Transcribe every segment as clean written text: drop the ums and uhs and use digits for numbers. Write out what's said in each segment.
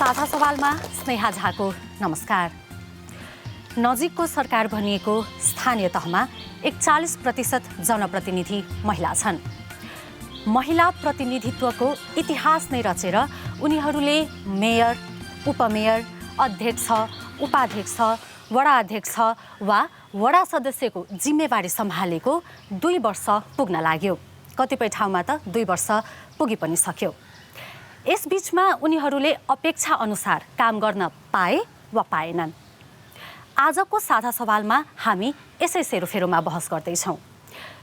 साझा सवालमा स्नेहा झाको नमस्कार। नजिकको सरकार भनिएको स्थानीय तहमा 41% जनप्रतिनिधि महिला छन्। महिला प्रतिनिधित्वको इतिहास नै रचेर उनीहरूले मेयर, उपमेयर, अध्यक्ष, उपाध्यक्ष, वडा अध्यक्ष वा वडा सदस्यको जिम्मेवारी सम्हालेको 2 वर्ष पुग्न लाग्यो। कतिपय ठाउँमा त 2 वर्ष पुगी पनि सक्यो। यसबीचमा उनीहरूले अपेक्षा अनुसार काम गर्न पाए वा पाएनन्। आजको साझा सवालमा हामी यसै सेरोफेरोमा बहस गर्दैछौँ।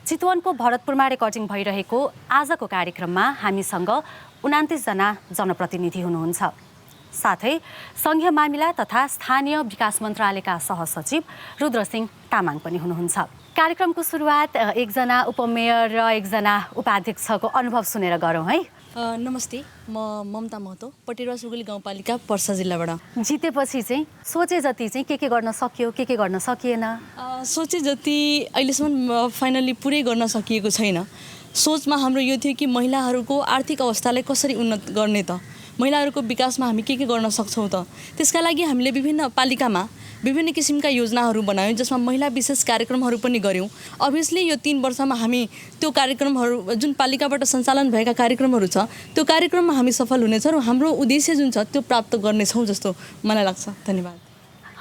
चितवनको भरतपुरमा रेकर्डिङ भइरहेको आजको कार्यक्रममा हामीसँग 29 जना जनप्रतिनिधि हुनुहुन्छ। साथै सङ्घीय मामिला तथा स्थानीय विकास मन्त्रालयका सहसचिव रुद्रसिंह तामाङ पनि हुनुहुन्छ। कार्यक्रमको सुरुवात एकजना उपमेयर र एकजना उपाध्यक्षको अनुभव सुनेर गरौँ है। नमस्ते, म ममता महतो, पटेवा सुगुली गाउँपालिका पर्सा जिल्लाबाट। जितेपछि चाहिँ सोचे जति चाहिँ के गर्न सकियो, के गर्न सकिएन? सोचे जति अहिलेसम्म फाइनल्ली पुरै गर्न सकिएको छैन। सोचमा हाम्रो यो थियो कि महिलाहरूको आर्थिक अवस्थालाई कसरी उन्नत गर्ने त, महिलाहरूको विकासमा हामी के गर्न सक्छौँ त। त्यसका लागि हामीले विभिन्न पालिकामा विभिन्न किसिमका योजनाहरू बनायौँ, जसमा महिला विशेष कार्यक्रमहरू पनि गऱ्यौँ। अभियसली यो 3 वर्षमा हामी त्यो कार्यक्रमहरू जुन पालिकाबाट सञ्चालन भएका कार्यक्रमहरू छ त्यो कार्यक्रममा हामी सफल हुनेछौँ र हाम्रो उद्देश्य जुन छ त्यो प्राप्त गर्नेछौँ जस्तो मलाई लाग्छ। धन्यवाद।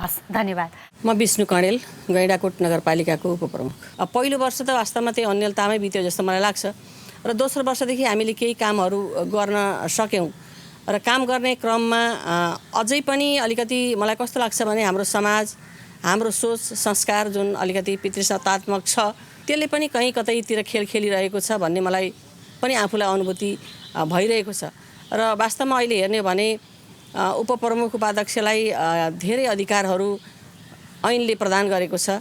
हस्, धन्यवाद। म विष्णु कणेल, गैँडाकोट नगरपालिकाको उपप्रमुख। पहिलो वर्ष त वास्तवमा त्यही अन्यलतामै बित्यो जस्तो मलाई लाग्छ र दोस्रो वर्षदेखि हामीले केही कामहरू गर्न सक्यौँ र काम गर्ने क्रममा अझै पनि अलिकति मलाई कस्तो लाग्छ भने हाम्रो समाज, हाम्रो सोच संस्कार जुन अलिकति पितृसत्तात्मक छ त्यसले पनि कहीँ कतैतिर खेल खेलिरहेको छ भन्ने मलाई पनि आफूलाई अनुभूति भइरहेको छ। र वास्तवमा अहिले हेर्ने भने उपप्रमुख उपाध्यक्षलाई धेरै अधिकारहरू ऐनले प्रदान गरेको छ।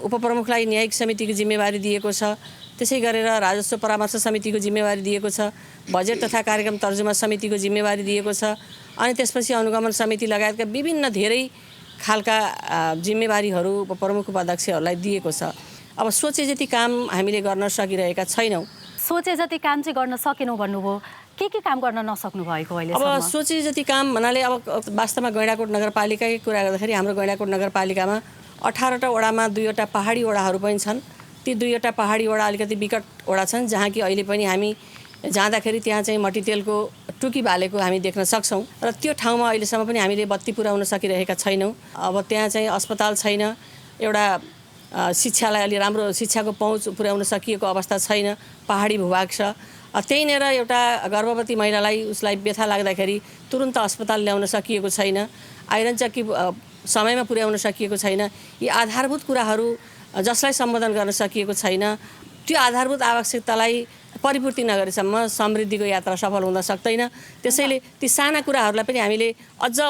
उपप्रमुखलाई न्यायिक समितिको जिम्मेवारी दिएको छ, त्यसै गरेर राजस्व परामर्श समितिको जिम्मेवारी दिएको छ, बजेट तथा कार्यक्रम तर्जुमा समितिको जिम्मेवारी दिएको छ, अनि त्यसपछि अनुगमन समिति लगायतका विभिन्न धेरै खालका जिम्मेवारीहरू उपप्रमुख उपाध्यक्षहरूलाई दिएको छ। अब सोचे जति काम हामीले गर्न सकिरहेका छैनौँ। सोचे जति काम चाहिँ गर्न सकेनौँ भन्नुभयो, के काम गर्न नसक्नु भएको अहिलेसम्म? अब सोचे जति काम भन्नाले अब वास्तवमा गैँडाकोट नगरपालिकाकै कुरा गर्दाखेरि हाम्रो गैँडाकोट नगरपालिकामा 18वटा वडामा 2वटा पहाडी वडाहरू पनि छन्। ती 2वटा पहाडी वडा अलिकति विकट वडा छन्, जहाँ कि अहिले पनि हामी जाँदाखेरि त्यहाँ चाहिँ मट्टीतेलको टुकी बालेको हामी देख्न सक्छौँ र त्यो ठाउँमा अहिलेसम्म पनि हामीले बत्ती पुर्याउन सकिरहेका छैनौँ। अब त्यहाँ चाहिँ अस्पताल छैन, एउटा शिक्षालाई अलि राम्रो शिक्षाको पहुँच पुर्याउन सकिएको अवस्था छैन, पहाडी भूभाग छ। त्यहीँनिर एउटा गर्भवती महिलालाई उसलाई व्यथा लाग्दाखेरि तुरुन्त अस्पताल ल्याउन सकिएको छैन, आइरन चक्की समयमा पुर्याउन सकिएको छैन। यी आधारभूत कुराहरू जसलाई सम्बोधन गर्न सकिएको छैन, त्यो आधारभूत आवश्यकतालाई परिपूर्ति नगरेसम्म समृद्धिको यात्रा सफल हुन सक्दैन। त्यसैले ती साना कुराहरूलाई पनि हामीले अझ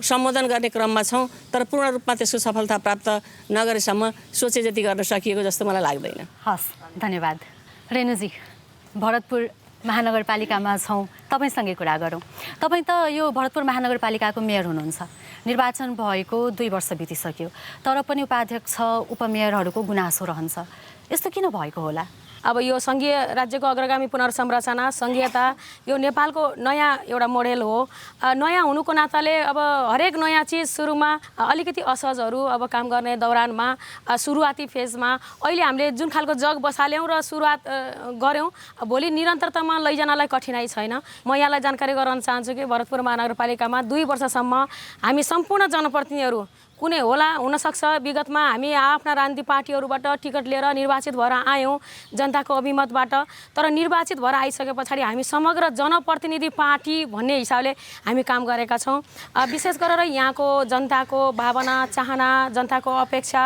सम्बोधन गर्ने क्रममा छौँ, तर पूर्ण रूपमा त्यसको सफलता प्राप्त नगरेसम्म सोचे जति गर्न सकिएको जस्तो मलाई लाग्दैन। हस्, धन्यवाद। रेणुजी, भरतपुर महानगरपालिकामा छौँ, तपाईँसँगै कुरा गरौँ। तपाईँ त यो भरतपुर महानगरपालिकाको मेयर हुनुहुन्छ। निर्वाचन भएको 2 वर्ष बितिसक्यो, तर पनि उपाध्यक्ष उपमेयरहरूको गुनासो रहन्छ। यस्तो किन भएको होला? अब यो सङ्घीय राज्यको अग्रगामी पुनर्संरचना, सङ्घीयता यो नेपालको नयाँ एउटा मोडेल हो। नयाँ हुनुको नाताले अब हरेक नयाँ चिज सुरुमा अलिकति असहजहरू अब काम गर्ने दौरानमा सुरुवाती फेजमा अहिले हामीले जुन खालको जग बसाल्यौँ र सुरुवात गऱ्यौँ, भोलि निरन्तरतामा लैजानलाई कठिनाइ छैन। म यहाँलाई जानकारी गराउन चाहन्छु कि भरतपुर महानगरपालिकामा 2 वर्षसम्म हामी सम्पूर्ण जनप्रतिनिधिहरू कुनै होला हुनसक्छ विगतमा हामी आफ्ना राजनीतिक पार्टीहरूबाट टिकट लिएर निर्वाचित भएर आयौँ जनताको अभिमतबाट, तर निर्वाचित भएर आइसके पछाडि हामी समग्र जनप्रतिनिधि पार्टी भन्ने हिसाबले हामी काम गरेका छौँ। विशेष गरेर यहाँको जनताको भावना चाहना, जनताको अपेक्षा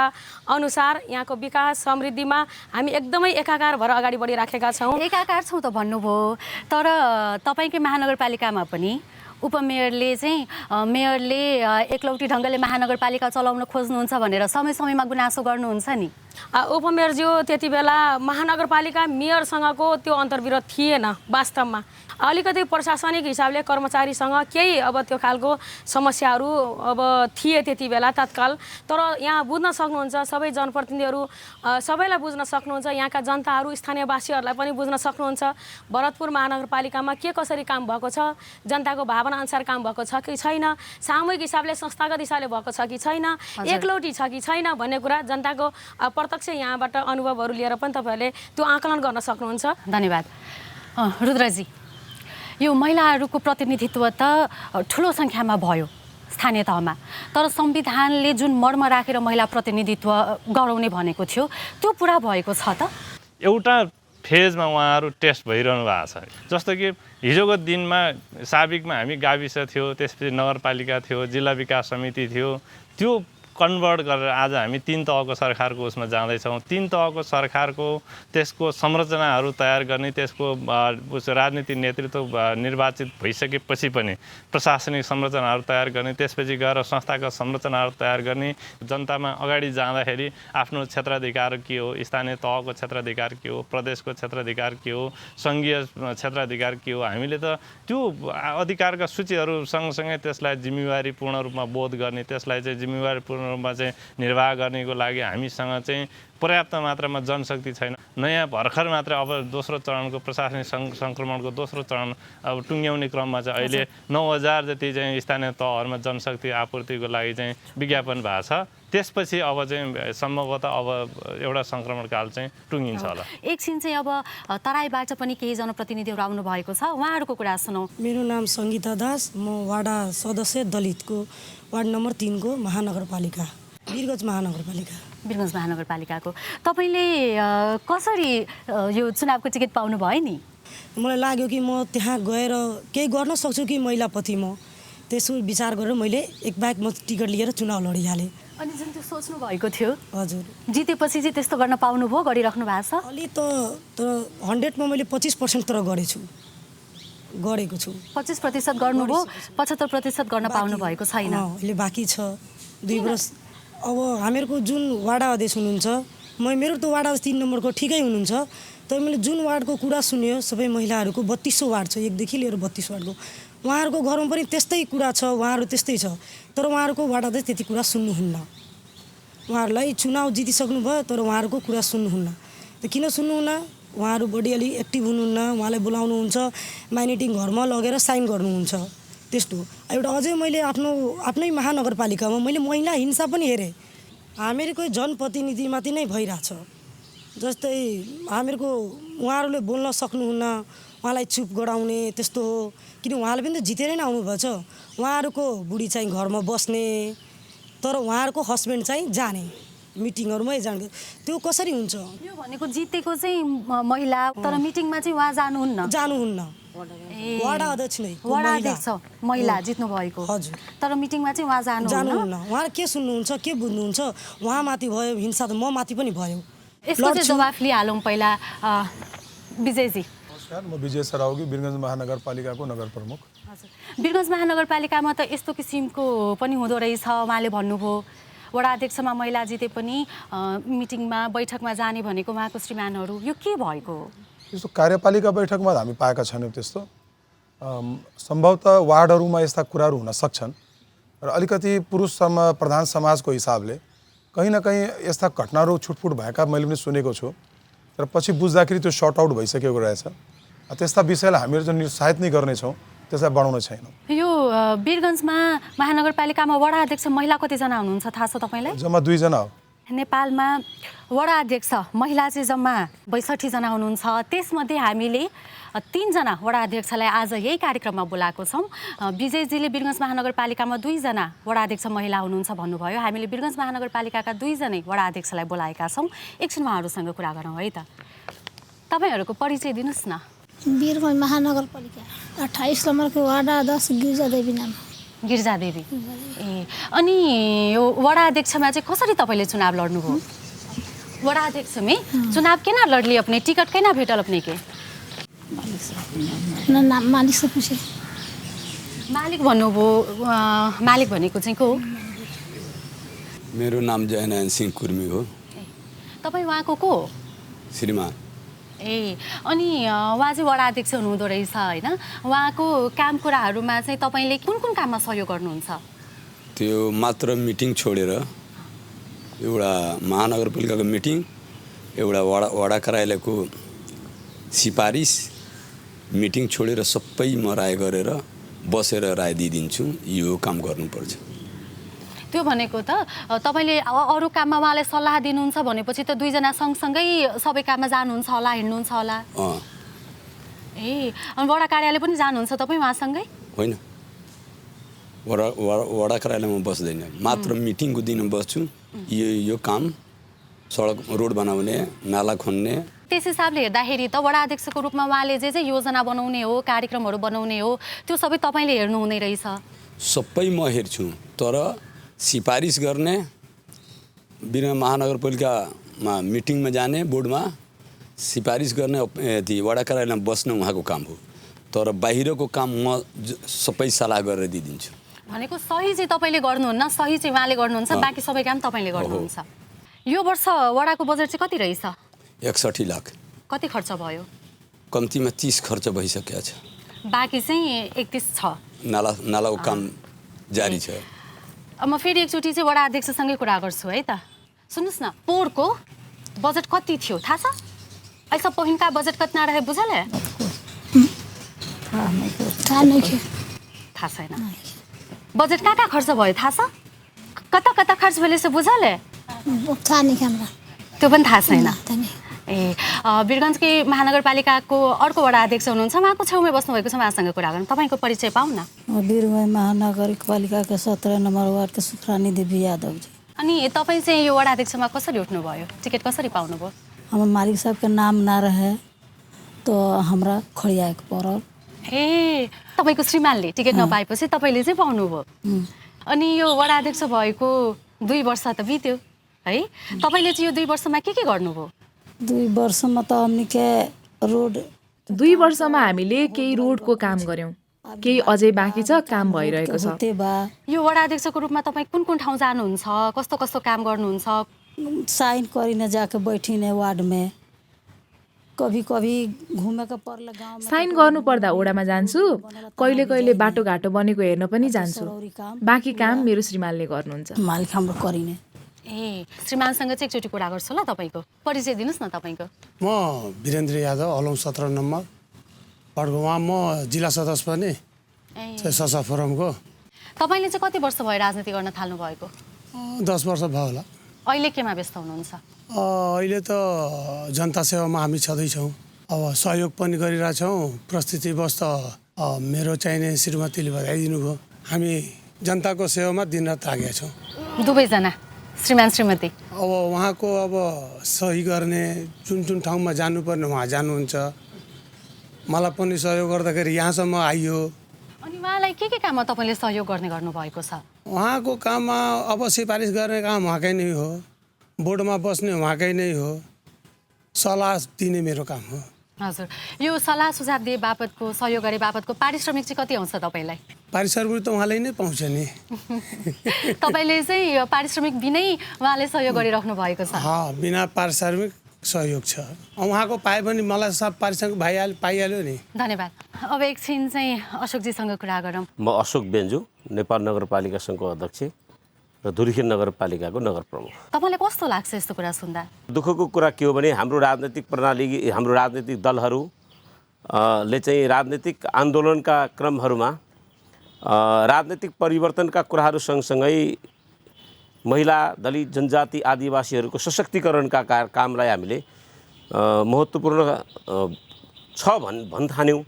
अनुसार यहाँको विकास समृद्धिमा हामी एकदमै एकाकार भएर अगाडि बढिराखेका छौँ। एकाकार छौँ त भन्नुभयो, तर तपाईँकै महानगरपालिकामा पनि उपमेयरले चाहिँ मेयरले एकलौटी ढङ्गले महानगरपालिका चलाउन खोज्नुहुन्छ भनेर समय समयमा गुनासो गर्नुहुन्छ नि। उपमेयरज्यू त्यति बेला महानगरपालिका मेयरसँगको त्यो अन्तर्विरोध थिएन वास्तवमा अलिकति प्रशासनिक हिसाबले कर्मचारीसँग केही अब त्यो खालको समस्याहरू अब थिए त्यति बेला तत्काल तर यहाँ बुझ्न सक्नुहुन्छ सबै जनप्रतिनिधिहरू सबैलाई बुझ्न सक्नुहुन्छ यहाँका जनताहरू स्थानीयवासीहरूलाई पनि बुझ्न सक्नुहुन्छ भरतपुर महानगरपालिकामा के कसरी काम भएको छ जनताको भावना अनुसार काम भएको छ कि छैन सामूहिक हिसाबले संस्थागत हिसाबले भएको छ कि छैन एकलौटी छ कि छैन भन्ने कुरा जनताको प्रत्यक्ष यहाँबाट अनुभवहरू लिएर पनि तपाईँहरूले त्यो आकलन गर्न सक्नुहुन्छ। धन्यवाद। रुद्रजी, यो महिलाहरूको प्रतिनिधित्व त ठुलो सङ्ख्यामा भयो स्थानीय तहमा तर संविधानले जुन मर्म राखेर महिला प्रतिनिधित्व गराउने भनेको थियो त्यो पुरा भएको छ त? एउटा फेजमा उहाँहरू टेस्ट भइरहनु भएको छ। जस्तो कि हिजोको दिनमा साबिकमा हामी गाविस थियो, त्यसपछि नगरपालिका थियो, जिल्ला विकास समिति थियो, त्यो कन्भर्ट गरेर आज हामी 3 तहको सरकारको उसमा जाँदैछौँ। 3 तहको सरकारको त्यसको संरचनाहरू तयार गर्ने, त्यसको राजनीतिक नेतृत्व निर्वाचित भइसकेपछि पनि प्रशासनिक संरचनाहरू तयार गर्ने, त्यसपछि गएर संस्थागत संरचनाहरू तयार गर्ने, जनतामा अगाडि जाँदाखेरि आफ्नो क्षेत्राधिकार के हो, स्थानीय तहको क्षेत्राधिकार के हो, प्रदेशको क्षेत्राधिकार के हो, सङ्घीय क्षेत्राधिकार के हो, हामीले त त्यो अधिकारका सूचीहरू सँगसँगै त्यसलाई जिम्मेवारीपूर्ण रूपमा बोध गर्ने, त्यसलाई चाहिँ जिम्मेवारीपूर्ण रूपमा चाहिँ निर्वाह गर्नेको लागि हामीसँग चाहिँ पर्याप्त मात्रामा जनशक्ति छैन। नयाँ भर्खर मात्र अब दोस्रो चरणको प्रशासनिक सङ्क्रमणको दोस्रो चरण अब टुङ्ग्याउने क्रममा चाहिँ अहिले 9000 जति चाहिँ स्थानीय तहहरूमा जनशक्ति आपूर्तिको लागि चाहिँ विज्ञापन भएको छ। त्यसपछि अब चाहिँ सम्भवतः अब एउटा सङ्क्रमणकाल चाहिँ टुङ्गिन्छ होला। एकछिन चाहिँ अब तराईबाट पनि केही जनप्रतिनिधिहरू आउनु भएको छ, उहाँहरूको कुरा सुनौ। मेरो नाम सङ्गीता दास, म वाडा सदस्य दलितको वार्ड नम्बर 3 को महानगरपालिका वीरगञ्ज महानगरपालिकाको। तपाईँले कसरी यो चुनावको टिकट पाउनु भयो नि? मलाई लाग्यो कि म त्यहाँ गएर केही गर्न सक्छु कि महिलाप्रति, म त्यसो विचार गरेर मैले एकबाग म टिकट लिएर चुनाव लडिहालेँ। अनि जुन त्यो सोच्नु भएको थियो हजुर जितेपछि चाहिँ त्यस्तो गर्न पाउनुभयो, गरिराख्नु भएको छ? अलि त तर 100 मा मैले 25% तर गरेको छु। 25% गर्नुभयो, 75% गर्न पाउनु भएको छैन। अहिले बाँकी छ 2 वर्ष। अब हामीहरूको जुन वाडा अध्यक्ष हुनुहुन्छ, मेरो त वाडा 3 नम्बरको ठिकै हुनुहुन्छ, तर मैले जुन वार्डको कुरा सुन्यो सबै महिलाहरूको 3200 वार्ड छ, 1 देखि लिएर 32 वार्डको उहाँहरूको घरमा पनि त्यस्तै कुरा छ, उहाँहरू त्यस्तै छ, तर उहाँहरूको वाडा अध्यक्ष त्यति कुरा सुन्नुहुन्न। उहाँहरूलाई चुनाव जितिसक्नु भयो तर उहाँहरूको कुरा सुन्नुहुन्न। त किन सुन्नुहुन्न? उहाँहरू बढी अलि एक्टिभ हुनुहुन्न, उहाँलाई बोलाउनुहुन्छ, माइनिटिङ घरमा लगेर साइन गर्नुहुन्छ। त्यस्तो एउटा अझै मैले आफ्नै महानगरपालिकामा मैले महिला हिंसा पनि हेरेँ। हामीहरूको जनप्रतिनिधिमाथि नै भइरहेछ। जस्तै हामीहरूको उहाँहरूले बोल्न सक्नुहुन्न, उहाँलाई चुप गराउने त्यस्तो हो। किन उहाँले पनि त जितेरै नै आउनुभएको छ। उहाँहरूको बुढी चाहिँ घरमा बस्ने तर उहाँहरूको हस्बेन्ड चाहिँ जाने मिटिङहरूमै जाने, त्यो कसरी हुन्छ? यो भनेको जितेको चाहिँ महिला तर मिटिङमा चाहिँ उहाँ जानुहुन्न। वाडा अध्यक्ष नै वाडा अध्यक्ष महिला जित्नु भएको, हजुर, तर मिटिङमा चाहिँ उहाँ जानुहुन्न। उहाँ के सुन्नुहुन्छ, के बुझ्नुहुन्छ? उहाँमाथि भयो हिंसा त म माथि पनि भयो। यसको चाहिँ जवाफ लिइहालौँ पहिला। विजयजी। नमस्कार, म विजय सरावगी, वीरगञ्ज महानगरपालिकाको नगर प्रमुख। हजुर, वीरगञ्ज महानगरपालिकामा त यस्तो किसिमको पनि हुँदो रहेछ। उहाँले भन्नुभयो वडा अध्यक्षमा महिला जिते पनि मिटिङमा बैठकमा जाने भनेको उहाँको श्रीमानहरू, यो के भएको हो? त्यस्तो कार्यपालिका बैठकमा हामी पाएका छैनौँ। त्यस्तो सम्भवतः वार्डहरूमा यस्ता कुराहरू हुन सक्छन् र अलिकति पुरुष प्रधान समाजको हिसाबले कहीँ न कहीँ यस्ता घटनाहरू छुटफुट भएका मैले पनि सुनेको छु, तर पछि बुझ्दाखेरि त्यो सर्ट आउट भइसकेको रहेछ। त्यस्ता विषयलाई हामीहरू चाहिँ निरुत्साहित नै गर्नेछौँ, त्यसलाई बढाउन छैनौँ। यो वीरगञ्जमा महानगरपालिकामा वडा अध्यक्ष महिला कतिजना हुनुहुन्छ थाहा छ तपाईँलाई? जम्मा 2 जना हो। नेपालमा वडा अध्यक्ष महिला चाहिँ जम्मा 62 जना हुनुहुन्छ। त्यसमध्ये हामीले 3 जना वडा अध्यक्षलाई आज यही कार्यक्रममा बोलाएको छौँ। विजयजीले वीरगञ्ज महानगरपालिकामा 2 जना वडा अध्यक्ष महिला हुनुहुन्छ भन्नुभयो। हामीले वीरगञ्ज महानगरपालिकाका 2 जनै वडा अध्यक्षलाई बोलाएका छौँ। एकछिन उहाँहरूसँग कुरा गरौँ है त। तपाईँहरूको परिचय दिनुहोस् न। वीरगञ्ज महानगरपालिका 28 नम्बरको वार्ड अध्यक्ष गिरिजा देवी नाम। गिरिजा देवी। ए, अनि यो वडा अध्यक्षमा चाहिँ कसरी तपाईँले चुनाव लड्नुभयो? वडा अध्यक्षमै चुनाव केना लडली अपने? टिकट केना भेटल अपने के? मालिक से पूछे। मालिक भन्नुभयो, मालिक भनेको चाहिँ को हो? मेरो नाम जयनारायण सिंह कुर्मी हो। तपाईँ उहाँको को हो? श्रीमान ए अनि उहाँ चाहिँ वडा अध्यक्ष हुनुहुँदो रहेछ होइन? उहाँको काम कुराहरूमा चाहिँ तपाईँले कुन कुन काममा सहयोग गर्नुहुन्छ? त्यो मात्र मिटिङ छोडेर एउटा महानगरपालिकाको मिटिङ, एउटा वडा कार्यालयको सिफारिस मिटिङ छोडेर सबै म राय गरेर बसेर राय दिइदिन्छु, यो काम गर्नुपर्छ। त्यो भनेको त तपाईँले अरू काममा उहाँलाई सल्लाह दिनुहुन्छ भनेपछि त दुईजना सँगसँगै सबै काममा जानुहुन्छ होला, हिँड्नुहुन्छ होला। ए अनि वडा कार्यालय पनि जानुहुन्छ तपाईँ उहाँसँगै? होइन, वडा कार्यालयमा बस्दैन, मात्र मिटिङको दिन बस्छु। यो काम सडक रोड बनाउने, नाला खन्ने। त्यस हिसाबले हेर्दाखेरि त वडा अध्यक्षको रूपमा उहाँले जे योजना बनाउने हो, कार्यक्रमहरू बनाउने हो, त्यो सबै तपाईँले हेर्नु हुने रहेछ। सबै म हेर्छु, तर सिफारिस गर्ने, बिना महानगरपालिकामा मिटिङमा जाने, बोर्डमा सिफारिस गर्ने, वडा कार्यालयमा बस्न उहाँको काम हो। तर बाहिरको काम म सबै सल्लाह गरेर दिइदिन्छु। भनेको सही चाहिँ तपाईँले गर्नुहुन्न, सही चाहिँ उहाँले गर्नुहुन्छ, बाँकी सबै काम तपाईँले गर्नुहुन्छ। यो वर्ष वडाको बजेट चाहिँ कति रहेछ? 61 लाख। कति खर्च भयो? कम्तीमा 30 खर्च भइसकेको छ, बाँकी चाहिँ 31 छ। नालाको काम जारी छ। अब म फेरि एकचोटि चाहिँ वडा अध्यक्षसँगै कुरा गर्छु है त। सुन्नुहोस् न, पोहोरको बजेट कति थियो थाहा छ? ऐसा पहिनका बजेट कितना रहे बुझल है? थाहा छैन। बजेट कहाँ खर्च भयो थाहा छ? कता कता खर्च भयो से बुझल है? त्यो पनि थाहा छैन। ए वीरगञ्जकै महानगरपालिकाको अर्को वडा अध्यक्ष हुनुहुन्छ, उहाँको छेउमै बस्नुभएको छ, उहाँसँग कुरा गरौँ। तपाईँको परिचय पाउँ न। वीरगञ्ज महानगरपालिकाको 17 नम्बर वार्डको सुफ्रानी देवी यादव जी। अनि तपाईँ चाहिँ यो वडा अध्यक्षमा कसरी उठ्नुभयो? टिकट कसरी पाउनुभयो? हमारे मालिक साहब के नाम ना रहे तो हमरा खड़ियाएको परल। ए तपाईँको श्रीमानले टिकट नपाएपछि तपाईँले चाहिँ पाउनुभयो। अनि यो वडा अध्यक्ष भएको 2 वर्ष त बित्यो है? तपाईँले चाहिँ यो 2 वर्षमा के गर्नुभयो? 2 वर्षमा त हमनी के रोड 2 वर्षमा हामीले केही रोडको काम गर्यौं, केही अझै बाँकी छ, काम भइरहेको छ। यो वडा अध्यक्षको रूपमा तपाईँ कुन कुन ठाउँ जानुहुन्छ, कस्तो कस्तो काम गर्नुहुन्छ? साइन करिने जाके बैठिने वार्ड में, कभी कभी घुमेको पर्ला गाउँमा। साइन गर्नु पर्दा ओडामा जान्छु, कहिले कहिले बाटोघाटो बनेको हेर्न पनि जान्छु। बाँकी काम मेरो श्रीमानले गर्नुहुन्छ। मालिक हाम्रो गरिने। ए श्रीमानसँग चाहिँ एकचोटि कुरा गर्छु ल। तपाईँको परिचय दिनुहोस् न। तपाईँको? म वीरेन्द्र यादव, अलौँ 17 नम्बर वार्डको। उहाँ म जिल्ला सदस्य पनि ससा फोरमको। तपाईँले चाहिँ कति वर्ष भयो राजनीति गर्न थाल्नु भएको? 10 वर्ष भयो होला। अहिले केमा व्यस्त हुनुहुन्छ? अहिले त जनता सेवामा हामी छँदैछौँ। अब सहयोग पनि गरिरहेछौँ। प्रस्तुतिवश त मेरो चाहिने श्रीमतीले बताइदिनु भयो। हामी जनताको सेवामा दिनरात लागेका छौँ, दुवैजना श्रीमान श्रीमती। अब उहाँको अब सही गर्ने, जुन जुन ठाउँमा जानुपर्ने उहाँ जानुहुन्छ, मलाई पनि सहयोग गर्दाखेरि यहाँसम्म आइयो। अनि उहाँलाई के काममा तपाईँले सहयोग गर्ने गर्नुभएको छ? उहाँको काममा अब सिफारिस गर्ने काम उहाँकै नै हो, बोर्डमा बस्ने उहाँकै नै हो, सल्लाह दिने मेरो काम हो। हजुर, यो सल्लाह सुझाव दिए बापतको, सहयोग गरे बापतको पारिश्रमिक चाहिँ कति आउँछ तपाईँलाई? पारिश्रमिक त उहाँले नै पाउँछ नि। तपाईँले चाहिँ पारिश्रमिक बिनै उहाँले सहयोग गरिराख्नु भएको छ? बिना पारिश्रमिक सहयोग छ। उहाँको पाए पनि मलाई सब पारिश्रमिक पाइहाल्यो नि। धन्यवाद। अब एकछिन चाहिँ अशोकजीसँग कुरा गरौँ। म अशोक बेन्जु, नेपाल नगरपालिका सङ्घको अध्यक्ष र धुरीखेल नगरपालिकाको नगर प्रमुख। तपाईँलाई कस्तो लाग्छ यस्तो कुरा सुन्दा? दुःखको कुरा के हो भने हाम्रो राजनैतिक प्रणाली, हाम्रो राजनैतिक दलहरूले चाहिँ राजनैतिक आन्दोलनका क्रमहरूमा राजनैतिक परिवर्तनका कुराहरू सँगसँगै महिला, दलित, जनजाति, आदिवासीहरूको सशक्तिकरणका कामलाई हामीले महत्त्वपूर्ण छ भन्ठान्यौँ,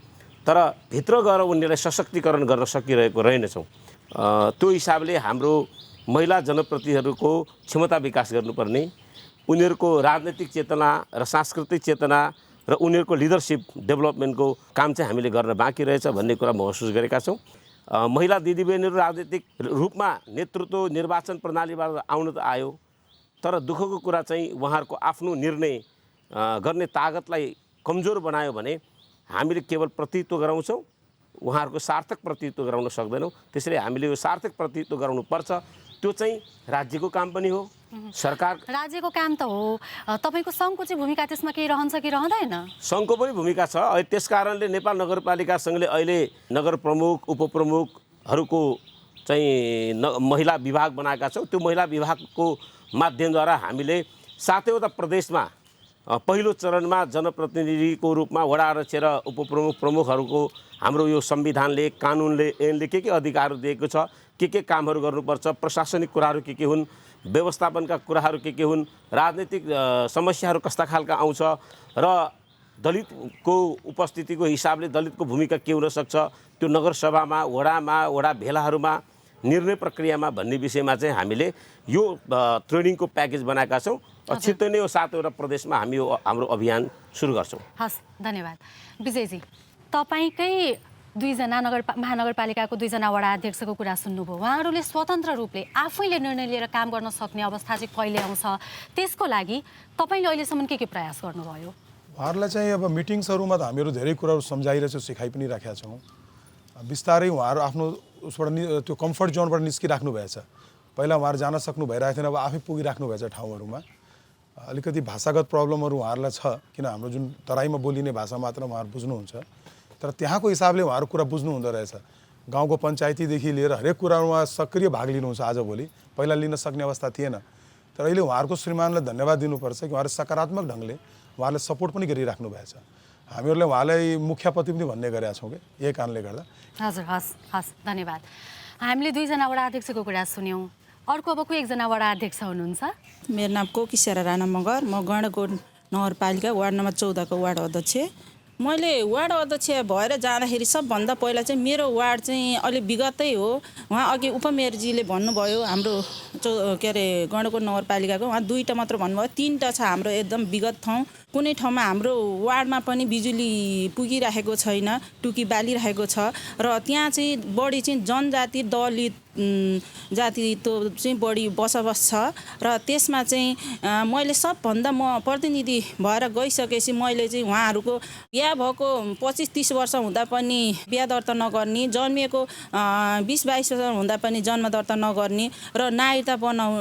तर भित्र गएर उनीहरूलाई सशक्तिकरण गर्न सकिरहेको रहेनछौँ। त्यो हिसाबले हाम्रो महिला जनप्रतिनिधिहरूको क्षमता विकास गर्नुपर्ने, उनीहरूको राजनैतिक चेतना र सांस्कृतिक चेतना र उनीहरूको लिडरसिप डेभलपमेन्टको काम चाहिँ हामीले गर्न बाँकी रहेछ भन्ने कुरा महसुस गरेका छौँ। महिला दिदीबहिनीहरू राजनीतिक रूपमा नेतृत्व निर्वाचन प्रणालीबाट आउन त आयो, तर दुःखको कुरा चाहिँ उहाँहरूको आफ्नो निर्णय गर्ने तागतलाई कमजोर बनायो भने हामीले केवल प्रतिनिधित्व गराउँछौँ, उहाँहरूको सार्थक प्रतिनिधित्व गराउन सक्दैनौँ। त्यसैले हामीले यो सार्थक प्रतिनिधित्व गराउनुपर्छ। त्यो चाहिँ राज्यको काम पनि हो, सरकार राज्यको काम त हो, तपाईँको सङ्घको चाहिँ भूमिका त्यसमा केही रहन्छ कि रहँदैन? सङ्घको पनि भूमिका छ। त्यस कारणले नेपाल नगरपालिका सङ्घले अहिले नगर प्रमुख उपप्रमुखहरूको चाहिँ महिला विभाग बनाएका छौँ। त्यो महिला विभागको माध्यमद्वारा हामीले 7वटा प्रदेशमा पहिलो चरणमा जनप्रतिनिधिको रूपमा वडा अध्यक्ष र प्रमुखहरूको हाम्रो यो संविधानले कानुनले ऐनले के अधिकारहरू दिएको छ, के कामहरू गर्नुपर्छ, प्रशासनिक कुराहरू के हुन्, व्यवस्थापनका कुराहरू के हुन्, राजनीतिक समस्याहरू कस्ता खालका आउँछ र दलितको उपस्थितिको हिसाबले दलितको भूमिका के हुन सक्छ, त्यो नगरसभामा वडा भेलाहरूमा निर्णय प्रक्रियामा भन्ने विषयमा चाहिँ हामीले यो ट्रेनिङको प्याकेज बनाएका छौँ। छिट्टै नै यो 7वटा प्रदेशमा हामी यो हाम्रो अभियान सुरु गर्छौँ। हस्, धन्यवाद। विजयजी, तपाईँकै महानगरपालिकाको 2 जना वडा अध्यक्षको कुरा सुन्नुभयो। उहाँहरूले स्वतन्त्र रूपले आफैले निर्णय लिएर काम गर्न सक्ने अवस्था चाहिँ कहिले आउँछ, त्यसको लागि तपाईँले अहिलेसम्म के प्रयास गर्नुभयो? उहाँहरूलाई चाहिँ अब मिटिङ्सहरूमा त हामीहरू धेरै कुराहरू सम्झाइरहेछौँ, सिकाइ पनि राखेका छौँ। बिस्तारै उहाँहरू आफ्नो उसबाट त्यो कम्फर्ट जोनबाट निस्किराख्नु भएछ। पहिला उहाँहरू जान सक्नु भइरहेको थिएन, अब आफै पुगिराख्नु भएछ ठाउँहरूमा। अलिकति भाषागत प्रब्लमहरू उहाँहरूलाई छ, किन हाम्रो जुन तराईमा बोलिने भाषा मात्र उहाँहरू बुझ्नुहुन्छ, तर त्यहाँको हिसाबले उहाँहरू कुरा बुझ्नु हुँदो रहेछ। गाउँको पञ्चायतीदेखि लिएर हरेक कुरामा सक्रिय भाग लिनुहुन्छ आजभोलि, पहिला लिन सक्ने अवस्था थिएन। तर अहिले उहाँहरूको श्रीमानलाई धन्यवाद दिनुपर्छ कि उहाँहरूले सकारात्मक ढङ्गले उहाँहरूले सपोर्ट पनि गरिराख्नु भएछ। हामीहरूले उहाँलाई मुख्यपति पनि भन्ने गरेका छौँ कि यही कारणले गर्दा। हजुर, हस्, धन्यवाद। हामीले 2 जना वडा अध्यक्षको कुरा सुन्यौँ। अर्को अब कोही 1 जना वडा अध्यक्ष हुनुहुन्छ? मेरो नाम कोकिसेरा राणा मगर, म गैंडाकोट नगरपालिका वार्ड नम्बर 14 को वार्ड अध्यक्ष। मैले वार्ड अध्यक्ष भएर जाँदाखेरि सबभन्दा पहिला चाहिँ मेरो वार्ड चाहिँ अलि विगतै हो। उहाँ अघि उपमेयरजीले भन्नुभयो हाम्रो के अरे गैंडाकोट नगरपालिकाको, उहाँ 2टा मात्र भन्नुभयो, 3टा छ हाम्रो एकदम विगत ठाउँ। कुनै ठाउँमा हाम्रो वार्डमा पनि बिजुली पुगिरहेको छैन, टुकी बालिरहेको छ र त्यहाँ चाहिँ बढी चाहिँ जनजाति दलित जाति चाहिँ बढी बसोबास छ र त्यसमा चाहिँ मैले सबभन्दा म प्रतिनिधि भएर गइसकेपछि मैले चाहिँ उहाँहरूको या भएको 25-30 वर्ष हुँदा पनि बिहा दर्ता नगर्ने, जन्मिएको 20-22 वर्ष हुँदा पनि जन्म दर्ता नगर्ने र नागरिकता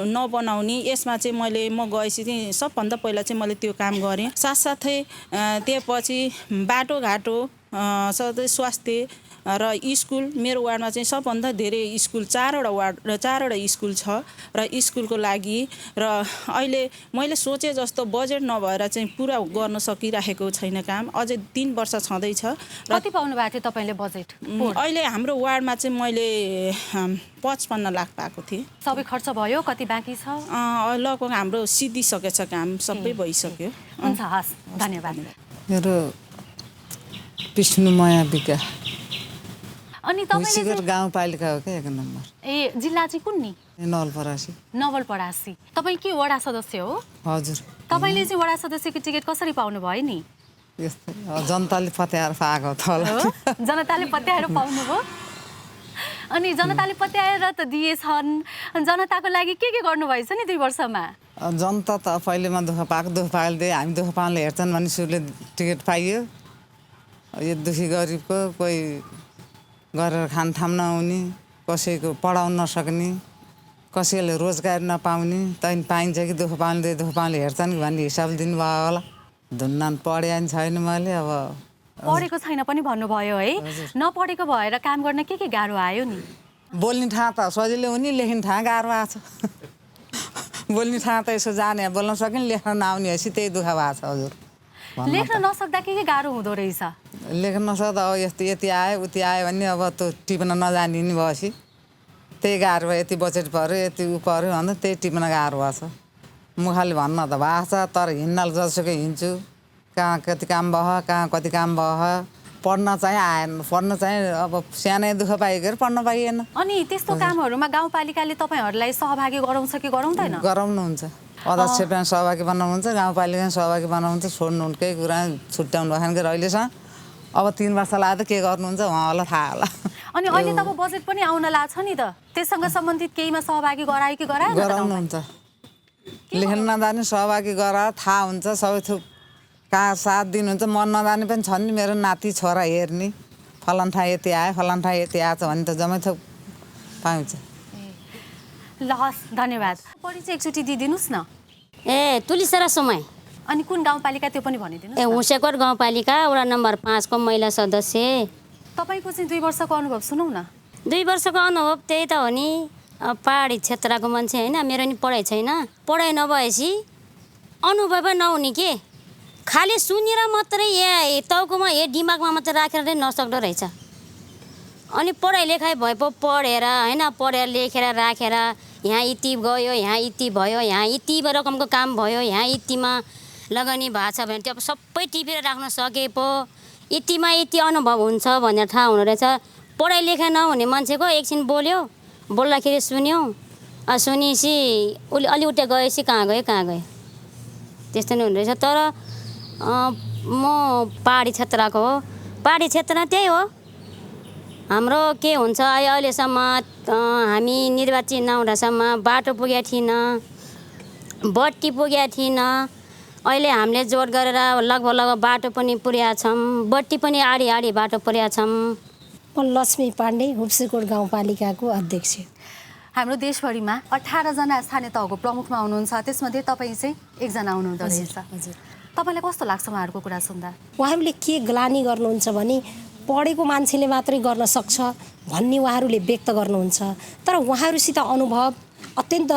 नबनाउने, यसमा चाहिँ म गएपछि चाहिँ सबभन्दा पहिला चाहिँ मैले त्यो काम गरेँ। साथसाथै त्यसपछि बाटोघाटो, स्वास्थ्य र स्कुल, मेरो वार्डमा चाहिँ सबभन्दा धेरै स्कुल 4वटा स्कुल छ र स्कुलको लागि र अहिले मैले सोचे जस्तो बजेट नभएर चाहिँ पुरा गर्न सकिरहेको छैन काम, अझै 3 वर्ष छँदैछ। कति पाउनु भएको थियो तपाईँले बजेट? अहिले हाम्रो वार्डमा चाहिँ मैले 55 लाख पाएको थिएँ। सबै खर्च भयो, कति बाँकी छ? लगभग हाम्रो सिद्धिसकेछ, काम सबै भइसक्यो। हुन्छ, हस्, धन्यवाद। मेरो विष्णु माया विका, अनि तपाईले गाउँपालिका हो क्या 1 नम्बर। जिल्ला चाहिँ कुन नि? नवलपरासी। तपाईँ के वडा सदस्य हो? हजुर। तपाईले चाहिँ वडा सदस्यको टिकट कसरी पाउनु भयो नि? यस्तै जनताले पत्याएर पाएको छ होला। जनताले पत्याएर पाउनुभयो? अनि जनताले पत्याएर त दिएछन्, जनताको लागि के गर्नुभएछ नि 2 वर्षमा? जनता त पहिलेमा दुःख पाएले हामी दुःख पाउनेले हेर्छन् भन्ने सुरले टिकट पाइयो। यो दुखी गरिबको कोही गरेर खान ठाउँ नहुने, कसैको पढाउन नसक्ने, कसैले रोजगार नपाउने, त्यहाँदेखि पाइन्छ कि दुःख पाउनेले हेर्छन् कि भन्ने हिसाबले दिनुभयो होला। धुन्नान पढे नि छैन मैले। अब पढेको छैन पनि भन्नुभयो है? नपढेको भएर काम गर्न के गाह्रो आयो नि? बोल्ने ठाउँ त सजिलो हुने, लेख्ने ठाउँ गाह्रो आएको छ। बोल्ने ठाउँ त यसो जाने बोल्न सकिने, लेख्न नआउने हेसी त्यही दुःख भएको छ हजुर। लेख्न नसक्दा के गाह्रो हुँदो रहेछ? लेख्न नसक्दा अब यति आयो उति आयो भने अब त्यो टिप्न नजाने नि भएपछि त्यही गाह्रो भयो। यति बजेट पऱ्यो, यति उ पऱ्यो भन्दा त्यही टिप्न गाह्रो भएको छ। मुखले भन्न त भएको छ, तर हिँड्न जसुकै हिँड्छु। कहाँ कति काम भयो, कहाँ कति काम भयो। पढ्न चाहिँ आएन, पढ्न चाहिँ अब सानै दुःख पाइगयो, पढ्न पाइएन। अनि त्यस्तो कामहरूमा गाउँपालिकाले तपाईँहरूलाई सहभागी गराउँछ कि गराउँदैन? गराउनुहुन्छ। अध्यक्ष पनि सहभागी बनाउनुहुन्छ, गाउँपालिका पनि सहभागी बनाउनुहुन्छ। छोड्नु केही कुरा छुट्याउनु भएको कि अहिलेसम्म। अब 3 वर्ष लाग्दा के गर्नुहुन्छ उहाँहरूलाई थाहा होला। अनि अहिले त अब बजेट पनि आउन लाग्छ नि त, त्यससँग सम्बन्धित केहीमा सहभागी गरायो कि गराएन? गराउनुहुन्छ। लेख्न नजाने सहभागी गराएर थाहा हुन्छ सबै थोक कहाँ साथ दिनुहुन्छ। मन नजाने पनि छन् नि, मेरो नाति छोरा हेर्ने, फलान ठाउँ यति आयो फलान ठाउँ यति आएछ भने त जम्मै थोक पाउँछ। ल हस् धन्यवाद। परिचय एकचोटि दिइदिनुहोस् न। ए तुलिसरा समय। अनि कुन गाउँपालिका त्यो पनि भनिदिनुहोस् ए न। हुसेकोट गाउँपालिका वडा नम्बर 5 को महिला सदस्य। तपाईँको चाहिँ 2 वर्षको अनुभव सुनौ न। 2 वर्षको अनुभव त्यही त हो नि, पहाडी क्षेत्रको मान्छे होइन, मेरो नि पढाइ छैन। पढाइ नभएपछि अनुभव नहुने के, खालि सुनेर मात्रै टाउकोमा दिमागमा मात्रै राखेर नै नसक्दो रहेछ। अनि पढाइ लेखाइ भए पो पढेर होइन, पढेर लेखेर राखेर यहाँ यति गयो, यहाँ यति भयो, यहाँ यति रकमको काम भयो, यहाँ यतिमा लगानी भएको छ भने त्यो अब सबै टिपेर राख्न सके पो यतिमा यति अनुभव हुन्छ भनेर थाहा हुँदो रहेछ। पढाइ लेखाइ नहुने मान्छेको एकछिन बोल्यो, बोल्दाखेरि सुन्यो, सुनेपछि उसले अलि उठे गएपछि कहाँ गयो त्यस्तो नै हुँदो रहेछ। तर म पहाडी क्षेत्रको हो। पहाडी क्षेत्र त्यही हो हाम्रो। के हुन्छ अहिलेसम्म हामी निर्वाचित नहुँदासम्म बाटो पुगेको थिएन, बत्ती पुगेको थिएन। अहिले हामीले जोड गरेर लगभग बाटो पनि पुर्याएको छौँ, बत्ती पनि आडी बाटो पुर्याएको छौँ। म लक्ष्मी पाण्डे हुप्सीकोट गाउँपालिकाको अध्यक्ष। हाम्रो देशभरिमा 18 जना स्थानीय तहको प्रमुखमा हुनुहुन्छ, त्यसमध्ये तपाईँ चाहिँ एकजना हुनुहुँदो रहेछ। हजुर। तपाईँलाई कस्तो लाग्छ उहाँहरूको कुरा सुन्दा? उहाँहरूले के ग्लानी गर्नुहुन्छ भने पढेको मान्छेले मात्रै गर्न सक्छ भन्ने उहाँहरूले व्यक्त गर्नुहुन्छ। तर उहाँहरूसित अनुभव अत्यन्त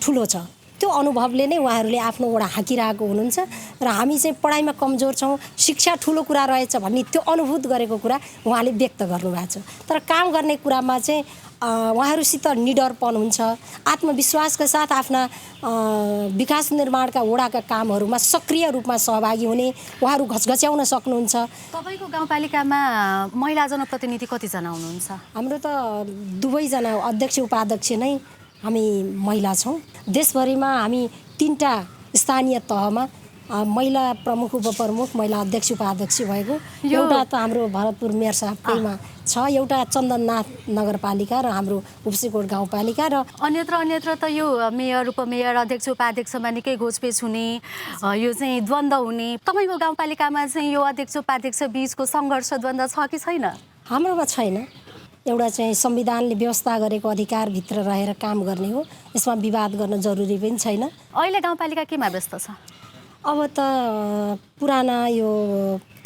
ठुलो छ। त्यो अनुभवले नै उहाँहरूले आफ्नो वडा हाँकिरहेको हुनुहुन्छ र हामी चाहिँ पढाइमा कमजोर छौँ, शिक्षा ठुलो कुरा रहेछ भन्ने त्यो अनुभूत गरेको कुरा उहाँले व्यक्त गर्नुभएको छ। तर काम गर्ने कुरामा चाहिँ उहाँहरूसित निडरपन हुन्छ, आत्मविश्वासका साथ आफ्ना विकास निर्माणका वडाका कामहरूमा सक्रिय रूपमा सहभागी हुने उहाँहरू घचघच्याउन सक्नुहुन्छ। तपाईँको गाउँपालिकामा महिला जनप्रतिनिधि कतिजना हुनुहुन्छ? हाम्रो त दुवैजना अध्यक्ष उपाध्यक्ष नै हामी महिला छौँ। देशभरिमा हामी 3टा स्थानीय तहमा महिला प्रमुख उपप्रमुख महिला अध्यक्ष उपाध्यक्ष भएको, एउटा त हाम्रो भरतपुर मेयर साहबकैमा छ, एउटा चन्दननाथ नगरपालिका र हाम्रो हुप्सीकोट गाउँपालिका र अन्यत्र त यो मेयर उपमेयर अध्यक्ष उपाध्यक्षमा निकै घोचपेच हुने, यो चाहिँ द्वन्द्व हुने। तपाईँको गाउँपालिकामा चाहिँ यो अध्यक्ष उपाध्यक्ष बीचको सङ्घर्ष द्वन्द्व छ कि छैन? हाम्रोमा छैन। एउटा चाहिँ संविधानले व्यवस्था गरेको अधिकारभित्र रहेर काम गर्ने हो, यसमा विवाद गर्न जरुरी पनि छैन। अहिले गाउँपालिका केमा व्यस्त छ? अब त पुराना यो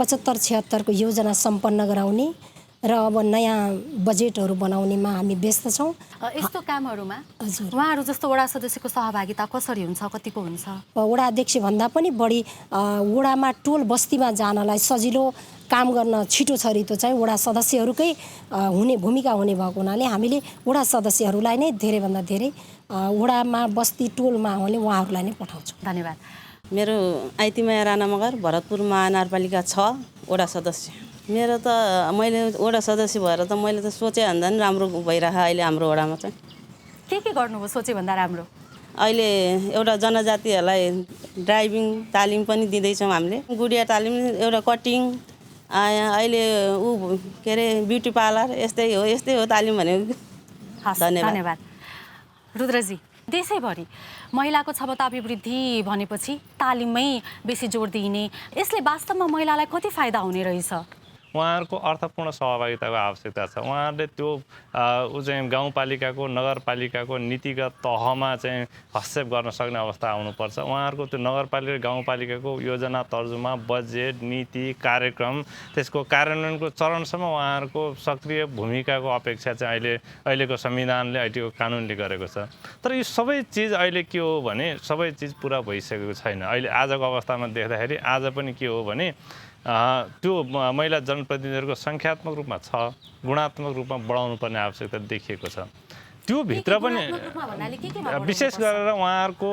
75-76 को योजना सम्पन्न गराउने र अब नयाँ बजेटहरू बनाउनेमा हामी व्यस्त छौँ। यस्तो कामहरूमा उहाँहरू जस्तो वडा सदस्यको सहभागिता कसरी हुन्छ, कतिको हुन्छ? वडा अध्यक्ष भन्दा पनि बढी वडामा टोल बस्तीमा जानलाई सजिलो काम गर्न छिटो छरितो चाहिँ वडा सदस्यहरूकै हुने भूमिका हुने भएको हुनाले हामीले वडा सदस्यहरूलाई नै धेरैभन्दा धेरै वडामा बस्ती टोलमा आउने उहाँहरूलाई नै पठाउँछौँ। धन्यवाद। मेरो आइतीमाया राणा मगर भरतपुर महानगरपालिका 6 वडा सदस्य। मेरो त मैले वडा सदस्य भएर त मैले त सोचे भन्दा पनि राम्रो भइरहेको अहिले हाम्रो वडामा चाहिँ। के गर्नुभयो सोचे भन्दा राम्रो? अहिले एउटा जनजातिहरूलाई ड्राइभिङ तालिम पनि दिँदैछौँ हामीले, गुडिया तालिम, एउटा कटिङ, अहिले के अरे ब्युटी पार्लर, यस्तै हो तालिम भनेको। धन्यवाद। रुद्रजी, देशैभरि महिलाको क्षमता अभिवृद्धि भनेपछि तालिममै बेसी जोड दिइने, यसले वास्तवमा महिलालाई कति फाइदा हुने रहेछ? उहाँहरूको अर्थपूर्ण सहभागिताको आवश्यकता छ। उहाँहरूले त्यो चाहिँ गाउँपालिकाको नगरपालिकाको नीतिगत तहमा चाहिँ हस्तक्षेप गर्न सक्ने अवस्था आउनुपर्छ। उहाँहरूको त्यो नगरपालिका गाउँपालिकाको योजना तर्जुमा, बजेट, नीति, कार्यक्रम, त्यसको कार्यान्वयनको चरणसम्म उहाँहरूको सक्रिय भूमिकाको अपेक्षा चाहिँ अहिलेको संविधानले, अहिलेको कानुनले गरेको छ। तर यो सबै चिज अहिले के हो भने सबै चिज पुरा भइसकेको छैन। अहिले आजको अवस्थामा देख्दाखेरि आज पनि के हो भने त्यो महिला जनप्रतिनिधिहरूको सङ्ख्यात्मक रूपमा छ, गुणात्मक रूपमा बढाउनु पर्ने आवश्यकता देखिएको छ। त्यो भित्र पनि विशेष गरेर उहाँहरूको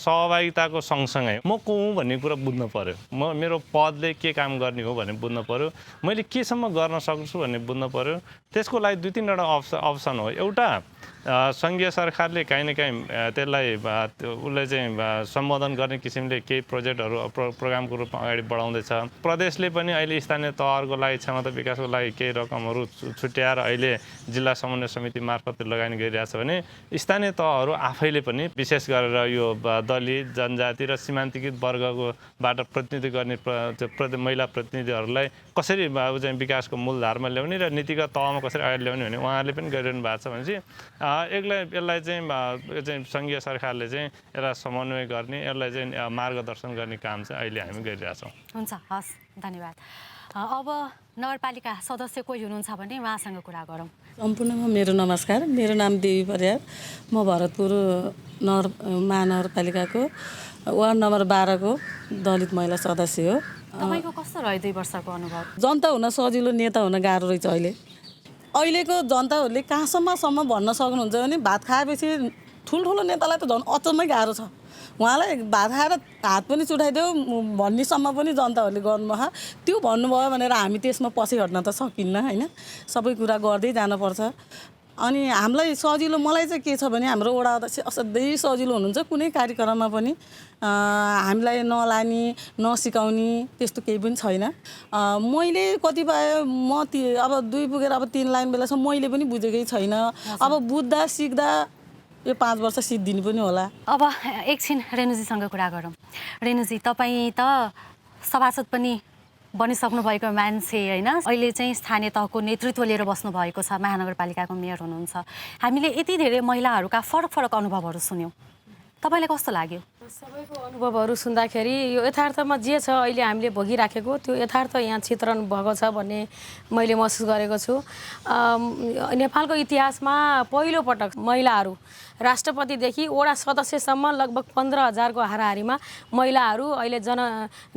सहभागिताको सँगसँगै म को हुँ भन्ने कुरा बुझ्नु पर्यो, मेरो पदले के काम गर्ने हो भन्ने बुझ्नु पर्यो, मैले केसम्म गर्न सक्छु भन्ने बुझ्नु पर्यो। त्यसको लागि 2-3वटा अप्सन हो। एउटा सङ्घीय सरकारले काहीँ न काहीँ त्यसलाई उसले चाहिँ सम्बोधन गर्ने किसिमले केही प्रोजेक्टहरू प्रोग्रामको रूपमा अगाडि बढाउँदैछ। प्रदेशले पनि अहिले स्थानीय तहहरूको लागि क्षमता विकासको लागि केही रकमहरू छुट्याएर अहिले जिल्ला समन्वय समिति मार्फत लगानी गरिरहेछ भने स्थानीय तहहरू आफैले पनि विशेष गरेर यो दलित, जनजाति र सीमान्तकृत वर्गकोबाट प्रतिनिधित्व गर्ने त्यो महिला प्रतिनिधिहरूलाई कसरी चाहिँ विकासको मूलधारमा ल्याउने र नीतिगत तहमा कसरी अगाडि ल्याउने भने उहाँहरूले पनि गरिरहनु भएको छ भनेपछि यसलाई चाहिँ सङ्घीय सरकारले चाहिँ यसलाई समन्वय गर्ने, यसलाई चाहिँ मार्गदर्शन गर्ने काम चाहिँ अहिले हामी गरिरहेछौँ। हुन्छ, हस्, धन्यवाद। अब नगरपालिका सदस्य कोही हुनुहुन्छ भने उहाँसँग कुरा गरौँ। सम्पूर्णमा मेरो नमस्कार। मेरो नाम देवी परियार। म भरतपुर महानगरपालिकाको वार्ड नम्बर 12 को दलित महिला सदस्य हो। तपाईँको कस्तो रह्यो 2 वर्षको अनुभव? जनता हुन सजिलो, नेता हुन गाह्रो रहेछ। अहिलेको जनताहरूले कहाँसम्म भन्न सक्नुहुन्छ भने भात खाएपछि ठुल्ठुलो नेतालाई त झन् अचम्मै गाह्रो छ। उहाँलाई भात खाएर हात पनि चुठाइदेऊ भन्नेसम्म पनि जनताहरूले गर्नुभयो। त्यो भन्नुभयो भनेर हामी त्यसमा पछि हट्न त सकिन्न होइन। सबै कुरा गर्दै जानुपर्छ। अनि हामीलाई सजिलो मलाई चाहिँ के छ भने हाम्रो वडा अध्यक्ष असाध्यै सजिलो हुनुहुन्छ। कुनै कार्यक्रममा पनि हामीलाई नलाने नसिकाउने त्यस्तो केही पनि छैन। मैले कतिपय अब 2 पुगेर अब 3 लाइन बेलासम्म मैले पनि बुझेकै छैन। अब बुझ्दा सिक्दा यो 5 वर्ष सिद्धिनु पनि होला। अब एकछिन रेणुजीसँग कुरा गरौँ। रेणुजी, तपाईँ त सभासद पनि बनिसक्नु भएको मान्छे होइन, अहिले चाहिँ स्थानीय तहको नेतृत्व लिएर बस्नु भएको छ, महानगरपालिकाको मेयर हुनुहुन्छ। हामीले यति धेरै महिलाहरूका फरक अनुभवहरू सुन्यौँ, तपाईँलाई कस्तो लाग्यो? सबैको अनुभवहरू सुन्दाखेरि यो यथार्थमा जे छ अहिले हामीले भोगिराखेको त्यो यथार्थ यहाँ चित्रण भएको छ भन्ने मैले महसुस गरेको छु। नेपालको इतिहासमा पहिलोपटक महिलाहरू राष्ट्रपतिदेखि वडा सदस्यसम्म लगभग 15,000 को हाराहारीमा महिलाहरू अहिले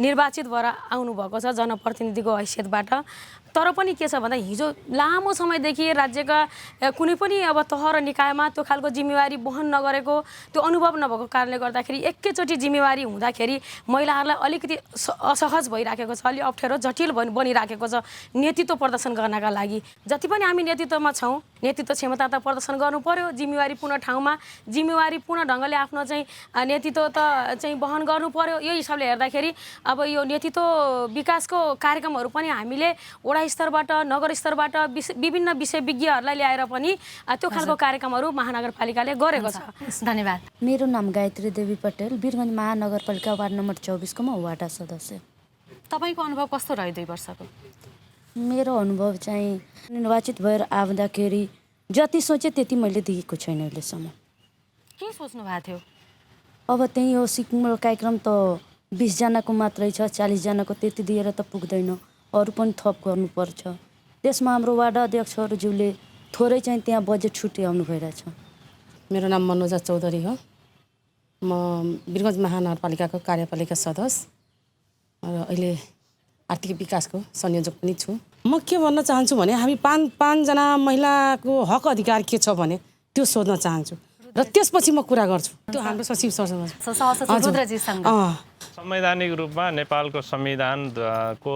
निर्वाचित भएर आउनुभएको छ जनप्रतिनिधिको हैसियतबाट। तर पनि के छ भन्दा हिजो लामो समयदेखि राज्यका कुनै पनि अब तह र निकायमा त्यो खालको जिम्मेवारी वहन नगरेको, त्यो अनुभव नभएको कारणले गर्दाखेरि एकैचोटि जिम्मेवारी हुँदाखेरि महिलाहरूलाई अलिकति असहज भइराखेको छ, अलि अप्ठ्यारो जटिल बनिराखेको छ नेतृत्व प्रदर्शन गर्नका लागि। जति पनि हामी नेतृत्वमा छौँ, नेतृत्व क्षमता त प्रदर्शन गर्नु पर्यो, जिम्मेवारी पूर्ण ठाउँमा जिम्मेवारी पूर्ण ढङ्गले आफ्नो चाहिँ नेतृत्व त चाहिँ वहन गर्नु पर्यो। यो हिसाबले हेर्दाखेरि अब यो नेतृत्व विकासको कार्यक्रमहरू पनि हामीले वडा स्तरबाट नगर स्तरबाट विभिन्न विषयविज्ञहरूलाई ल्याएर पनि त्यो खालको कार्यक्रमहरू महानगरपालिकाले गरेको छ। धन्यवाद। मेरो नाम गायत्री देवी पटेल, वीरगञ्ज महानगरपालिका वार्ड नम्बर 24 को म वार्ड सदस्य। तपाईँको अनुभव कस्तो रह्यो 2 वर्षको? मेरो अनुभव चाहिँ निर्वाचित भएर आउँदाखेरि जति सोचे त्यति मैले देखेको छैन अहिलेसम्म। के सोच्नु भएको थियो? अब त्यही हो, सिक्नु कार्यक्रम त 20 जनाको मात्रै छ, 40 जनाको त्यति दिएर त पुग्दैन, अरू पनि थप गर्नुपर्छ। त्यसमा हाम्रो वार्ड अध्यक्षज्यूले थोरै चाहिँ त्यहाँ बजेट छुट्याउनु भइरहेछ। मेरो नाम मनोजा चौधरी हो। म वीरगञ्ज महानगरपालिकाको कार्यपालिका सदस्य र अहिले आर्थिक विकासको संयोजक पनि छु। म के भन्न चाहन्छु भने हामी 5 जना महिलाको हक अधिकार के छ भने त्यो सोध्न चाहन्छु र त्यसपछि म कुरा गर्छु। त्यो हाम्रो सचिव सरसँग संवैधानिक रूपमा नेपालको संविधानको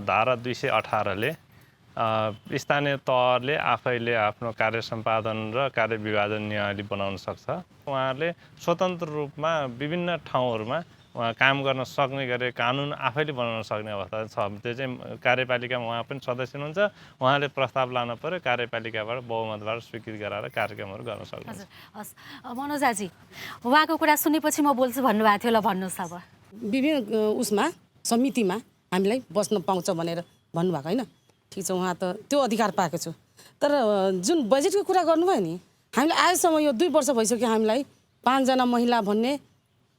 धारा 218ले स्थानीय तहले आफैले आफ्नो कार्य सम्पादन र कार्य विभाजन नियमावली बनाउन सक्छ। उहाँहरूले स्वतन्त्र रूपमा विभिन्न ठाउँहरूमा उहाँ काम गर्न सक्ने गरी कानुन आफैले बनाउन सक्ने अवस्था छ। त्यो चाहिँ कार्यपालिकामा उहाँ पनि सदस्य हुनुहुन्छ, उहाँले प्रस्ताव लान पर्यो, कार्यपालिकाबाट बहुमतबाट स्वीकृत गराएर कार्यक्रमहरू गर्न सक्नुहुन्छ। हस्, मनोजाजी, उहाँको कुरा सुनेपछि म बोल्छु भन्नुभएको थियो, ल भन्नुहोस्। अब विभिन्न उसमा समितिमा हामीलाई बस्न पाउँछ भनेर भन्नुभएको होइन, ठिक छ, उहाँ त त्यो अधिकार पाएको छु। तर जुन बजेटको कुरा गर्नुभयो नि, हामीले आजसम्म यो 2 वर्ष भइसक्यो हामीलाई 5 जना महिला भन्ने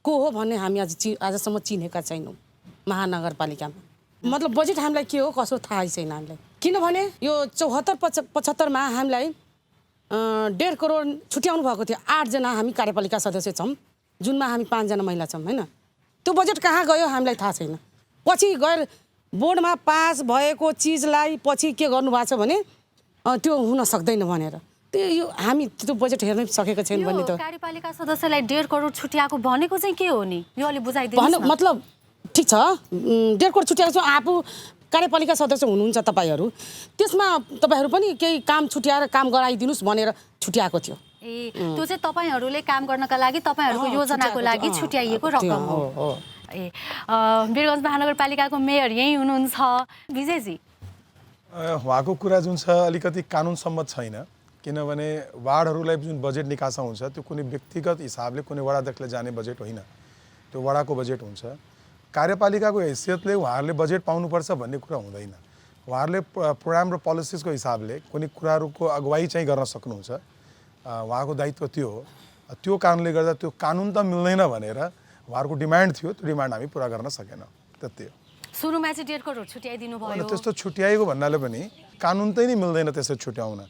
को हो भन्ने हामी आजसम्म चिनेका छैनौँ महानगरपालिकामा। मतलब बजेट हामीलाई के हो कसो थाहै छैन हामीलाई। किनभने यो 74-75मा हामीलाई 1.5 करोड छुट्याउनु भएको थियो। 8 जना हामी कार्यपालिका सदस्य छौँ, जुनमा हामी 5 जना महिला छौँ होइन। त्यो बजेट कहाँ गयो हामीलाई थाहा छैन। पछि गएर बोर्डमा पास भएको चिजलाई पछि के गर्नुभएको छ भने त्यो हुन सक्दैन भनेर यो हामी त्यो बजेट हेर्नै सकेको छैन भन्ने त। कार्यपालिका सदस्यलाई 1.5 करोड छुट्याएको भनेको चाहिँ के हो नि? यो अलि बुझाइदिनुहोस् न। मतलब ठिक छ, 1.5 करोड छुट्याएको छ। आफू कार्यपालिका सदस्य हुनुहुन्छ तपाईँहरू, त्यसमा तपाईँहरू पनि केही काम छुट्याएर काम गराइदिनुहोस् भनेर छुट्याएको थियो। त्यो चाहिँ तपाईँहरूले काम गर्नका लागि तपाईँहरूको योजनाको लागि छुट्याइएको रकम हो। वीरगञ्ज महानगरपालिकाको मेयर यही हुनुहुन्छ। विजयजी, उहाँको कुरा जुन छ अलिकति कानुन सम्मत छैन। किनभने वार्डहरूलाई जुन बजेट निकासा हुन्छ त्यो कुनै व्यक्तिगत हिसाबले कुनै वडा अध्यक्षले जाने बजेट होइन, त्यो वडाको बजेट हुन्छ। कार्यपालिकाको हैसियतले उहाँहरूले बजेट पाउनुपर्छ भन्ने कुरा हुँदैन। उहाँहरूले प्रोग्राम र पोलिसिजको हिसाबले कुनै कुराहरूको अगुवाई चाहिँ गर्न सक्नुहुन्छ। उहाँको दायित्व त्यो हो। त्यो कारणले गर्दा त्यो कानुन त मिल्दैन भनेर उहाँहरूको डिमान्ड थियो, त्यो डिमान्ड हामी पुरा गर्न सकेनौँ, त्यति हो। सुरुमा चाहिँ डेटको छुट्याइदिनु भयो। त्यस्तो छुट्याएको भन्नाले पनि कानुन त नै मिल्दैन त्यसरी छुट्याउन।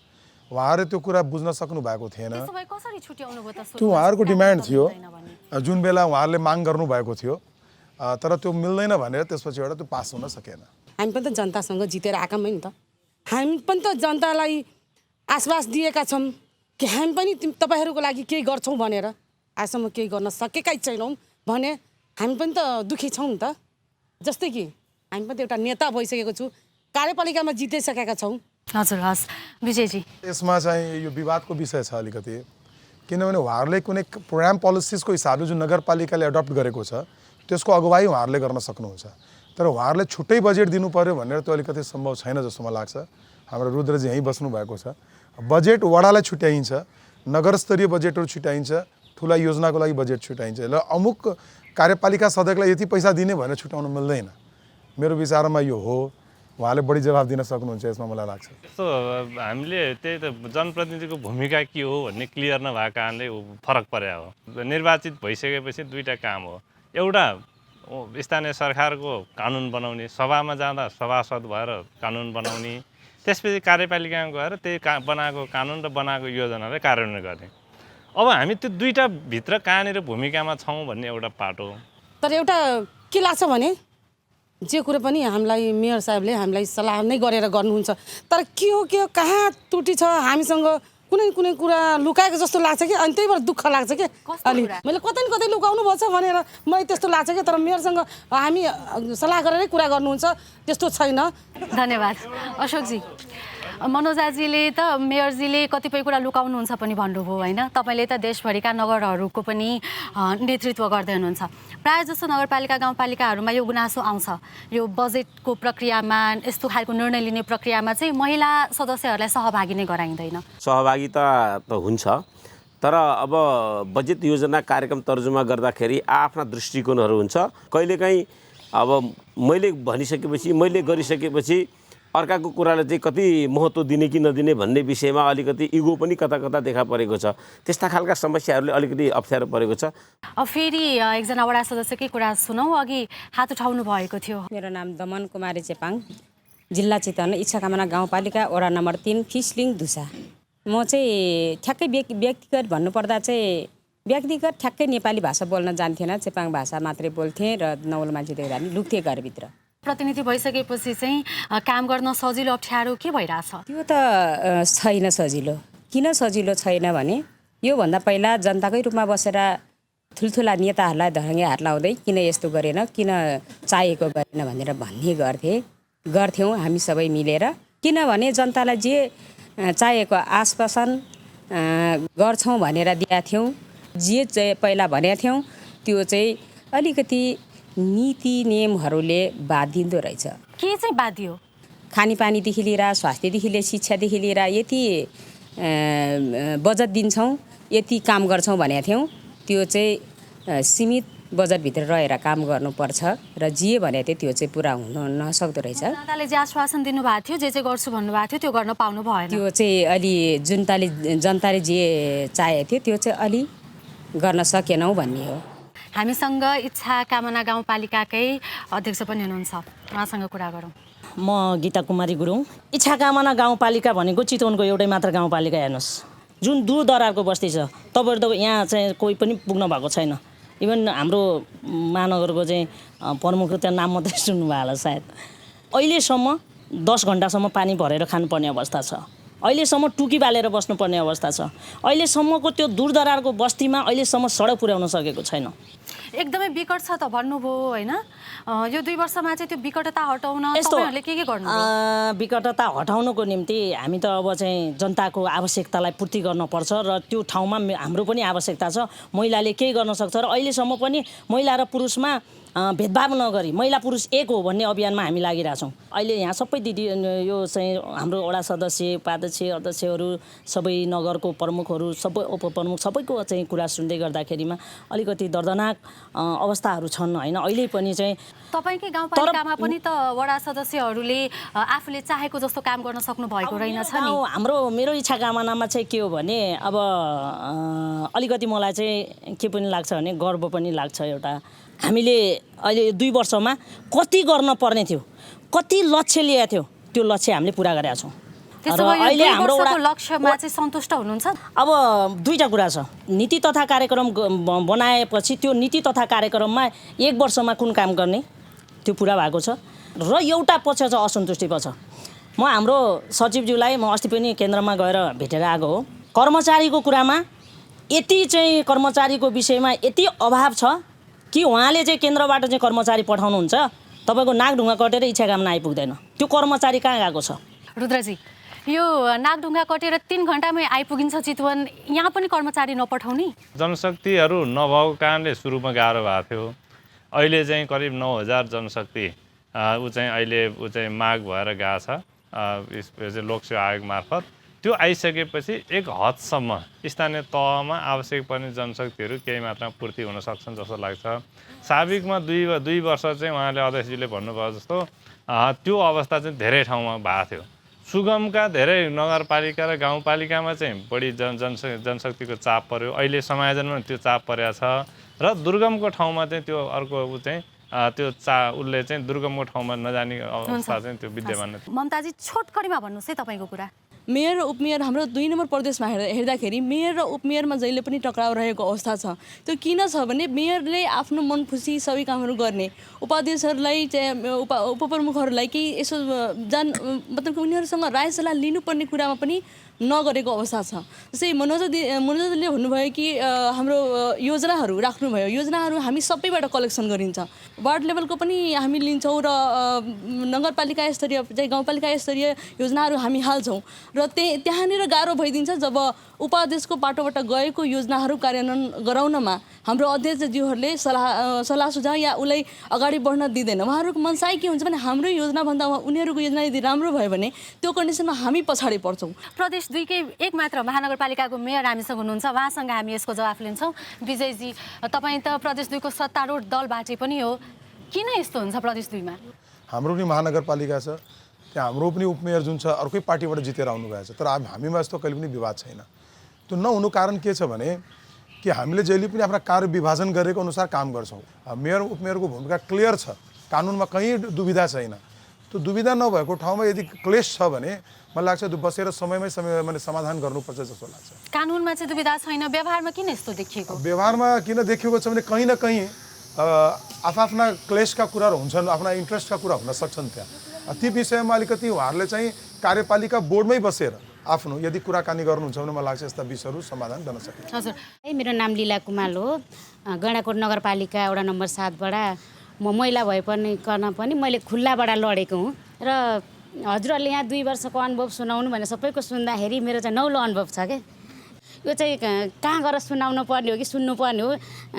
उहाँहरूले त्यो कुरा बुझ्न सक्नु भएको थिएन। कसरी छुट्याउनु भयो त? त्यो उहाँहरूको डिमान्ड थियो, जुन बेला उहाँहरूले माग गर्नुभएको थियो, तर त्यो मिल्दैन भनेर त्यसपछिबाट त्यो पास हुन सकेन। हामी पनि त जनतासँग जितेर आएका नि त। हामी पनि त जनतालाई आश्वास दिएका छौँ कि हामी पनि तपाईँहरूको लागि केही गर्छौँ भनेर। आजसम्म केही गर्न सकेकै छैनौँ भने हामी पनि त दुःखी छौँ नि त। जस्तै कि हामी पनि त एउटा नेता भइसकेको छु, कार्यपालिकामा जितिसकेका छौँ। हजुर, हस् विजयजी। यसमा चाहिँ यो विवादको विषय छ अलिकति, किनभने उहाँहरूले कुनै प्रोग्राम पोलिसिसको हिसाबले जुन नगरपालिकाले एडप्ट गरेको छ त्यसको अगुवाई उहाँहरूले गर्न सक्नुहुन्छ, तर उहाँहरूले छुट्टै बजेट दिनु पर्यो भनेर त्यो अलिकति सम्भव छैन जस्तो मलाई लाग्छ। हाम्रो रुद्रजी यहीँ बस्नु भएको छ। बजेट वडालाई छुट्याइन्छ, नगरस्तरीय बजेटहरू छुट्याइन्छ, ठुला योजनाको लागि बजेट छुट्याइन्छ। ल अमुक कार्यपालिका सदस्यलाई यति पैसा दिने भनेर छुट्याउनु मिल्दैन। मेरो विचारमा यो हो, उहाँले बढी जवाब दिन सक्नुहुन्छ यसमा मलाई लाग्छ। यस्तो हामीले त्यही त जनप्रतिनिधिको भूमिका के हो भन्ने क्लियर नभएको कारणले फरक पर्या हो। निर्वाचित भइसकेपछि दुईवटा काम हो, एउटा स्थानीय सरकारको कानुन बनाउने, सभामा जाँदा सभासद भएर कानुन बनाउने, त्यसपछि कार्यपालिकामा गएर त्यही बनाएको कानुन र बनाएको योजनालाई कार्यान्वयन गर्ने। अब हामी त्यो दुईवटा भित्र कहाँनिर भूमिकामा छौँ भन्ने एउटा पाटो हो। तर एउटा के लाग्छ भने जे कुरो पनि हामीलाई मेयर साहबले हामीलाई सल्लाह नै गरेर गर्नुहुन्छ, तर के हो कहाँ त्रुटि छ हामीसँग कुनै कुनै कुरा लुकाएको जस्तो लाग्छ कि, अनि त्यही भएर दुःख लाग्छ कि। अनि मैले कतै न कतै लुकाउनु पर्छ भनेर मलाई त्यस्तो लाग्छ कि, तर मेयरसँग हामी सल्लाह गरेरै कुरा गर्नुहुन्छ, त्यस्तो छैन। धन्यवाद अशोकजी। मनोजाजीले त मेयरजीले कतिपय कुरा लुकाउनुहुन्छ पनि भन्नुभयो होइन। तपाईँले त देशभरिका नगरहरूको पनि नेतृत्व गर्दै हुनुहुन्छ। प्रायः जस्तो नगरपालिका गाउँपालिकाहरूमा यो गुनासो आउँछ, यो बजेटको प्रक्रियामा, यस्तो खालको निर्णय लिने प्रक्रियामा चाहिँ महिला सदस्यहरूलाई सहभागी नै गराइँदैन। सहभागिता त हुन्छ, तर अब बजेट योजना कार्यक्रम तर्जुमा गर्दाखेरि आफ्ना दृष्टिकोणहरू हुन्छ। कहिलेकाहीँ अब मैले भनिसकेपछि, मैले गरिसकेपछि अर्काको कुरालाई चाहिँ कति महत्त्व दिने कि नदिने भन्ने विषयमा अलिकति इगो पनि कता कता देखा परेको छ। त्यस्ता खालका समस्याहरूले अलिकति अप्ठ्यारो परेको छ। अब फेरि एकजना वडा सदस्यकै कुरा सुनौँ। अघि हात उठाउनु भएको थियो। मेरो नाम दमन कुमारी चेपाङ, जिल्ला चितवन, इच्छाकामना गाउँपालिका, वडा नम्बर 3, फिसलिङ धुसा। म चाहिँ ठ्याक्कै व्यक्तिगत भन्नुपर्दा चाहिँ व्यक्तिगत ठ्याक्कै नेपाली भाषा बोल्न जान्थेन, चेपाङ भाषा मात्रै बोल्थेँ र नौलो मान्छे देख्दा पनि लुक्थेँ घरभित्र। प्रतिनिधि भइसकेपछि चाहिँ काम गर्न सजिलो अप्ठ्यारो के भइरहेछ? त्यो त छैन सजिलो। किन सजिलो छैन भने योभन्दा पहिला जनताकै रूपमा बसेर ठुल्ठुला नेताहरूलाई धरङ्गे हात लाउँदै किन यस्तो गरेन, किन चाहिएको गरेन भनेर भन्ने गर्थ्यौँ हामी सबै मिलेर। किनभने जनतालाई जे चाहिएको आश्वासन गर्छौँ भनेर दिएका थियौँ, जे चाहिँ पहिला भनेका थियौँ त्यो चाहिँ अलिकति नीति नियमहरूले बाधिँदो रहेछ। के चाहिँ बाधियो? खानेपानीदेखि लिएर, स्वास्थ्यदेखि लिएर, शिक्षादेखि लिएर यति बजेट दिन्छौँ, यति काम गर्छौँ भनेका थियौँ, त्यो चाहिँ सीमित बजेटभित्र रहेर काम गर्नुपर्छ र जे भनेको थियो त्यो चाहिँ पुरा हुन नसक्दो रहेछ। जनताले जे आश्वासन दिनुभएको थियो, जे चाहिँ गर्छु भन्नुभएको थियो, त्यो गर्न पाउनु भएन। त्यो चाहिँ अलि जनताले जे चाहेको थियो त्यो चाहिँ अलि गर्न सकेनौँ भन्ने हो। हामीसँग इच्छा कामना गाउँपालिकाकै अध्यक्ष पनि हुनुहुन्छ, उहाँसँग कुरा गरौँ। म गीता कुमारी गुरुङ। इच्छा कामना गाउँपालिका भनेको चितवनको एउटै मात्र गाउँपालिका हेर्नुहोस्, जुन दूर दरारको बस्ती छ। तपाईँहरू त यहाँ चाहिँ कोही पनि पुग्न भएको छैन। इभन हाम्रो महानगरको चाहिँ प्रमुख त्यहाँ नाम मात्रै सुन्नुभयो होला सायद। अहिलेसम्म 10 घन्टासम्म पानी भरेर खानुपर्ने अवस्था छ। अहिलेसम्म टुकी बालेर बस्नुपर्ने अवस्था छ। अहिलेसम्मको त्यो दूरदरारको बस्तीमा अहिलेसम्म सडक पुर्याउन सकेको छैन। एकदमै विकट छ त भन्नुभयो होइन। यो 2 वर्षमा चाहिँ त्यो विकटता हटाउन तपाईहरुले के गर्नुभयो? विकटता हटाउनको निम्ति हामी त अब चाहिँ जनताको आवश्यकतालाई पूर्ति गर्नुपर्छ र त्यो ठाउँमा हाम्रो पनि आवश्यकता छ। महिलाले केही गर्न सक्छ र अहिलेसम्म पनि महिला र पुरुषमा भेदभाव नगरी महिला पुरुष एक हो भन्ने अभियानमा हामी लागिरहेछौँ। अहिले यहाँ सबै दिदी यो चाहिँ हाम्रो वडा सदस्य उपाध्यक्ष अध्यक्षहरू सबै नगरको प्रमुखहरू सबै उपप्रमुख सबैको चाहिँ कुरा सुन्दै गर्दाखेरिमा अलिकति दर्दनाक अवस्थाहरू छन् होइन। अहिले पनि चाहिँ तपाईँकै गाउँपालिकामा पनि त वडा सदस्यहरूले आफूले चाहेको जस्तो काम गर्न सक्नु भएको रहेनछ नि। मेरो इच्छा कामनामा चाहिँ के हो भने अब अलिकति मलाई चाहिँ के पनि लाग्छ भने गर्व पनि लाग्छ। एउटा हामीले अहिले 2 वर्षमा कति गर्न पर्ने थियो, कति लक्ष्य लिएको थियो, त्यो लक्ष्य हामीले पुरा गरेका छौँ। त्यसो भए अहिले हाम्रो लक्ष्यमा चाहिँ सन्तुष्ट हुनुहुन्छ? अब दुईटा कुरा छ। नीति तथा कार्यक्रम बनाएपछि त्यो नीति तथा कार्यक्रममा 1 वर्षमा कुन काम गर्ने त्यो पुरा भएको छ र एउटा पक्ष चाहिँ असन्तुष्टि पक्ष। म हाम्रो सचिवज्यूलाई म अस्ति पनि केन्द्रमा गएर भेटेर आएको हो। कर्मचारीको कुरामा यति चाहिँ कर्मचारीको विषयमा यति अभाव छ कि उहाँले चाहिँ केन्द्रबाट चाहिँ कर्मचारी पठाउनुहुन्छ, तपाईँको नाकढुङ्गा कटेर इच्छा कामना आइपुग्दैन। त्यो कर्मचारी कहाँ गएको छ? रुद्रजी, यो नाकढुङ्गा कटेर 3 घण्टामै आइपुगिन्छ चितवन, यहाँ पनि कर्मचारी नपठाउने? जनशक्तिहरू नभएको कारणले सुरुमा गाह्रो भएको थियो। अहिले चाहिँ करिब 9000 जनशक्ति ऊ चाहिँ माग भएर गएको छ लोकसेवा आयोग मार्फत। त्यो आइसकेपछि एक हदसम्म स्थानीय तहमा आवश्यक पर्ने जनशक्तिहरू केही मात्रामा पूर्ति हुन सक्छन् जस्तो लाग्छ। साबिकमा 2 वर्ष चाहिँ उहाँले अध्यक्षजीले भन्नुभयो जस्तो त्यो अवस्था चाहिँ धेरै ठाउँमा भएको थियो। सुगमका धेरै नगरपालिका र गाउँपालिकामा चाहिँ बढी जनशक्तिको चाप पर्यो। अहिले समायोजनमा त्यो चाप परेको छ र दुर्गमको ठाउँमा चाहिँ त्यो अर्को त्यो उसले चाहिँ दुर्गमको ठाउँमा नजाने अवस्था चाहिँ त्यो विद्यमान। ममताजी छोटकरीमा भन्नुहोस् है तपाईँको कुरा। मेयर र उपमेयर हाम्रो 2 नम्बर प्रदेशमा हेर्दाखेरि मेयर र उपमेयरमा जहिले पनि टक्राउ रहेको अवस्था छ। त्यो किन छ भने मेयरले आफ्नो मन खुसी सबै कामहरू गर्ने, उपाध्यक्षहरूलाई चाहिँ उपप्रमुखहरूलाई कि यसो मतलब उनीहरूसँग राय सल्लाह लिनुपर्ने कुरामा पनि नगरेको अवस्था छ। जस्तै मनोजले भन्नुभयो कि हाम्रो योजनाहरू राख्नुभयो, योजनाहरू हामी सबैबाट कलेक्सन गरिन्छ, वार्ड लेभलको पनि हामी लिन्छौँ र नगरपालिका स्तरीय चाहिँ गाउँपालिका स्तरीय योजनाहरू हामी हाल्छौँ र त्यहाँनिर गाह्रो भइदिन्छ जब उपाध्यक्षको पाटोबाट गएको योजनाहरू कार्यान्वयन गराउनमा हाम्रो अध्यक्षज्यूहरूले सल्लाह सुझाव या उसलाई अगाडि बढ्न दिँदैन। उहाँहरूको मनसाय के हुन्छ भने हाम्रो योजनाभन्दा उनीहरूको योजना यदि राम्रो भयो भने त्यो कन्डिसनमा हामी पछाडि पर्छौँ। प्रदेश 2 कै एक मात्र महानगरपालिकाको मेयर हामीसँग हुनुहुन्छ, उहाँसँग हामी यसको जवाफ लिन्छौँ। विजयजी, तपाईँ त प्रदेश 2 को सत्तारूढ दलबाट पनि हो, किन यस्तो हुन्छ प्रदेश 2 मा? हाम्रो पनि महानगरपालिका छ, त्यहाँ हाम्रो पनि उपमेयर जुन छ अर्कै पार्टीबाट जितेर आउनुभएको छ, तर हामीमा यस्तो कहिले पनि विवाद छैन। त्यो नहुनु कारण के छ भने कि हामीले जहिले पनि आफ्ना कार्य विभाजन गरेको अनुसार काम गर्छौँ। मेयर उपमेयरको भूमिका क्लियर छ, कानुनमा कहीँ दुविधा छैन। त्यो दुविधा नभएको ठाउँमा यदि क्लेश छ भने मलाई लाग्छ त्यो बसेर समयमै समाधान गर्नुपर्छ जस्तो लाग्छ। कानुनमा चाहिँ दुविधा छैन, व्यवहारमा किन यस्तो देखिएको? व्यवहारमा किन देखिएको छ भने कहीँ न कहीँ आफ्ना क्लेशका कुराहरू हुन्छन्, आफ्ना इन्ट्रेस्टका कुरा हुन सक्छन् त्यहाँ। ती विषयमा अलिकति उहाँहरूले चाहिँ कार्यपालिका बोर्डमै बसेर आफ्नो यदि कुराकानी गर्नुहुन्छ भने मलाई लाग्छ यस्ता विषयहरू समाधान गर्न सकिन्छ। हजुर, मेरो नाम लीला कुमाल हो, गैंडाकोट नगरपालिका वडा नम्बर 7बाट म महिला भए पनि मैले खुल्लाबाट लडेको हुँ र हजुरहरूले यहाँ 2 वर्षको अनुभव सुनाउनु भने सबैको सुन्दाखेरि मेरो चाहिँ नौलो अनुभव छ क्या। यो चाहिँ कहाँ गएर सुनाउनु पर्ने हो कि सुन्नु पर्ने हो,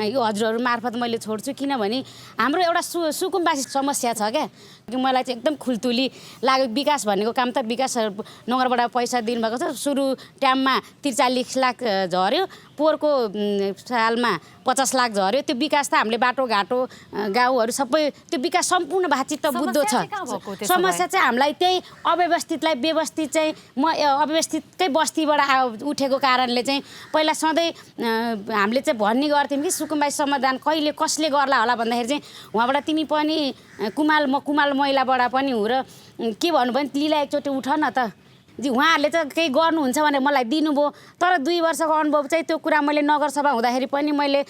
यो हजुरहरू मार्फत मैले छोड्छु। किनभने हाम्रो एउटा सुकुम्बासी समस्या छ क्या, कि मलाई चाहिँ एकदम खुल्तुली लाग्यो। विकास भनेको काम त विकास नगरबाट पैसा दिनुभएको छ, सुरु टाइममा 43 लाख झऱ्यो, पोहोरको सालमा 50 लाख झऱ्यो। त्यो विकास त हामीले बाटोघाटो गाउँहरू सबै त्यो विकास सम्पूर्ण भाचित बुद्धो छ। समस्या चाहिँ हामीलाई त्यही अव्यवस्थितलाई व्यवस्थित चाहिँ अव्यवस्थितकै बस्तीबाट उठेको कारणले चाहिँ पहिला सधैँ हामीले चाहिँ भन्ने गर्थ्यौँ कि सुकुम्बासी समाधान कहिले कसले गर्ला होला भन्दाखेरि चाहिँ उहाँबाट तिमी पनि म कुमाल महिलाबाट पनि हो र के भन्नु भने लीला एकचोटि उठ न त जी, उहाँहरूले चाहिँ केही गर्नुहुन्छ भनेर मलाई दिनुभयो। तर 2 वर्षको अनुभव चाहिँ त्यो कुरा मैले नगरसभा हुँदाखेरि पनि मैले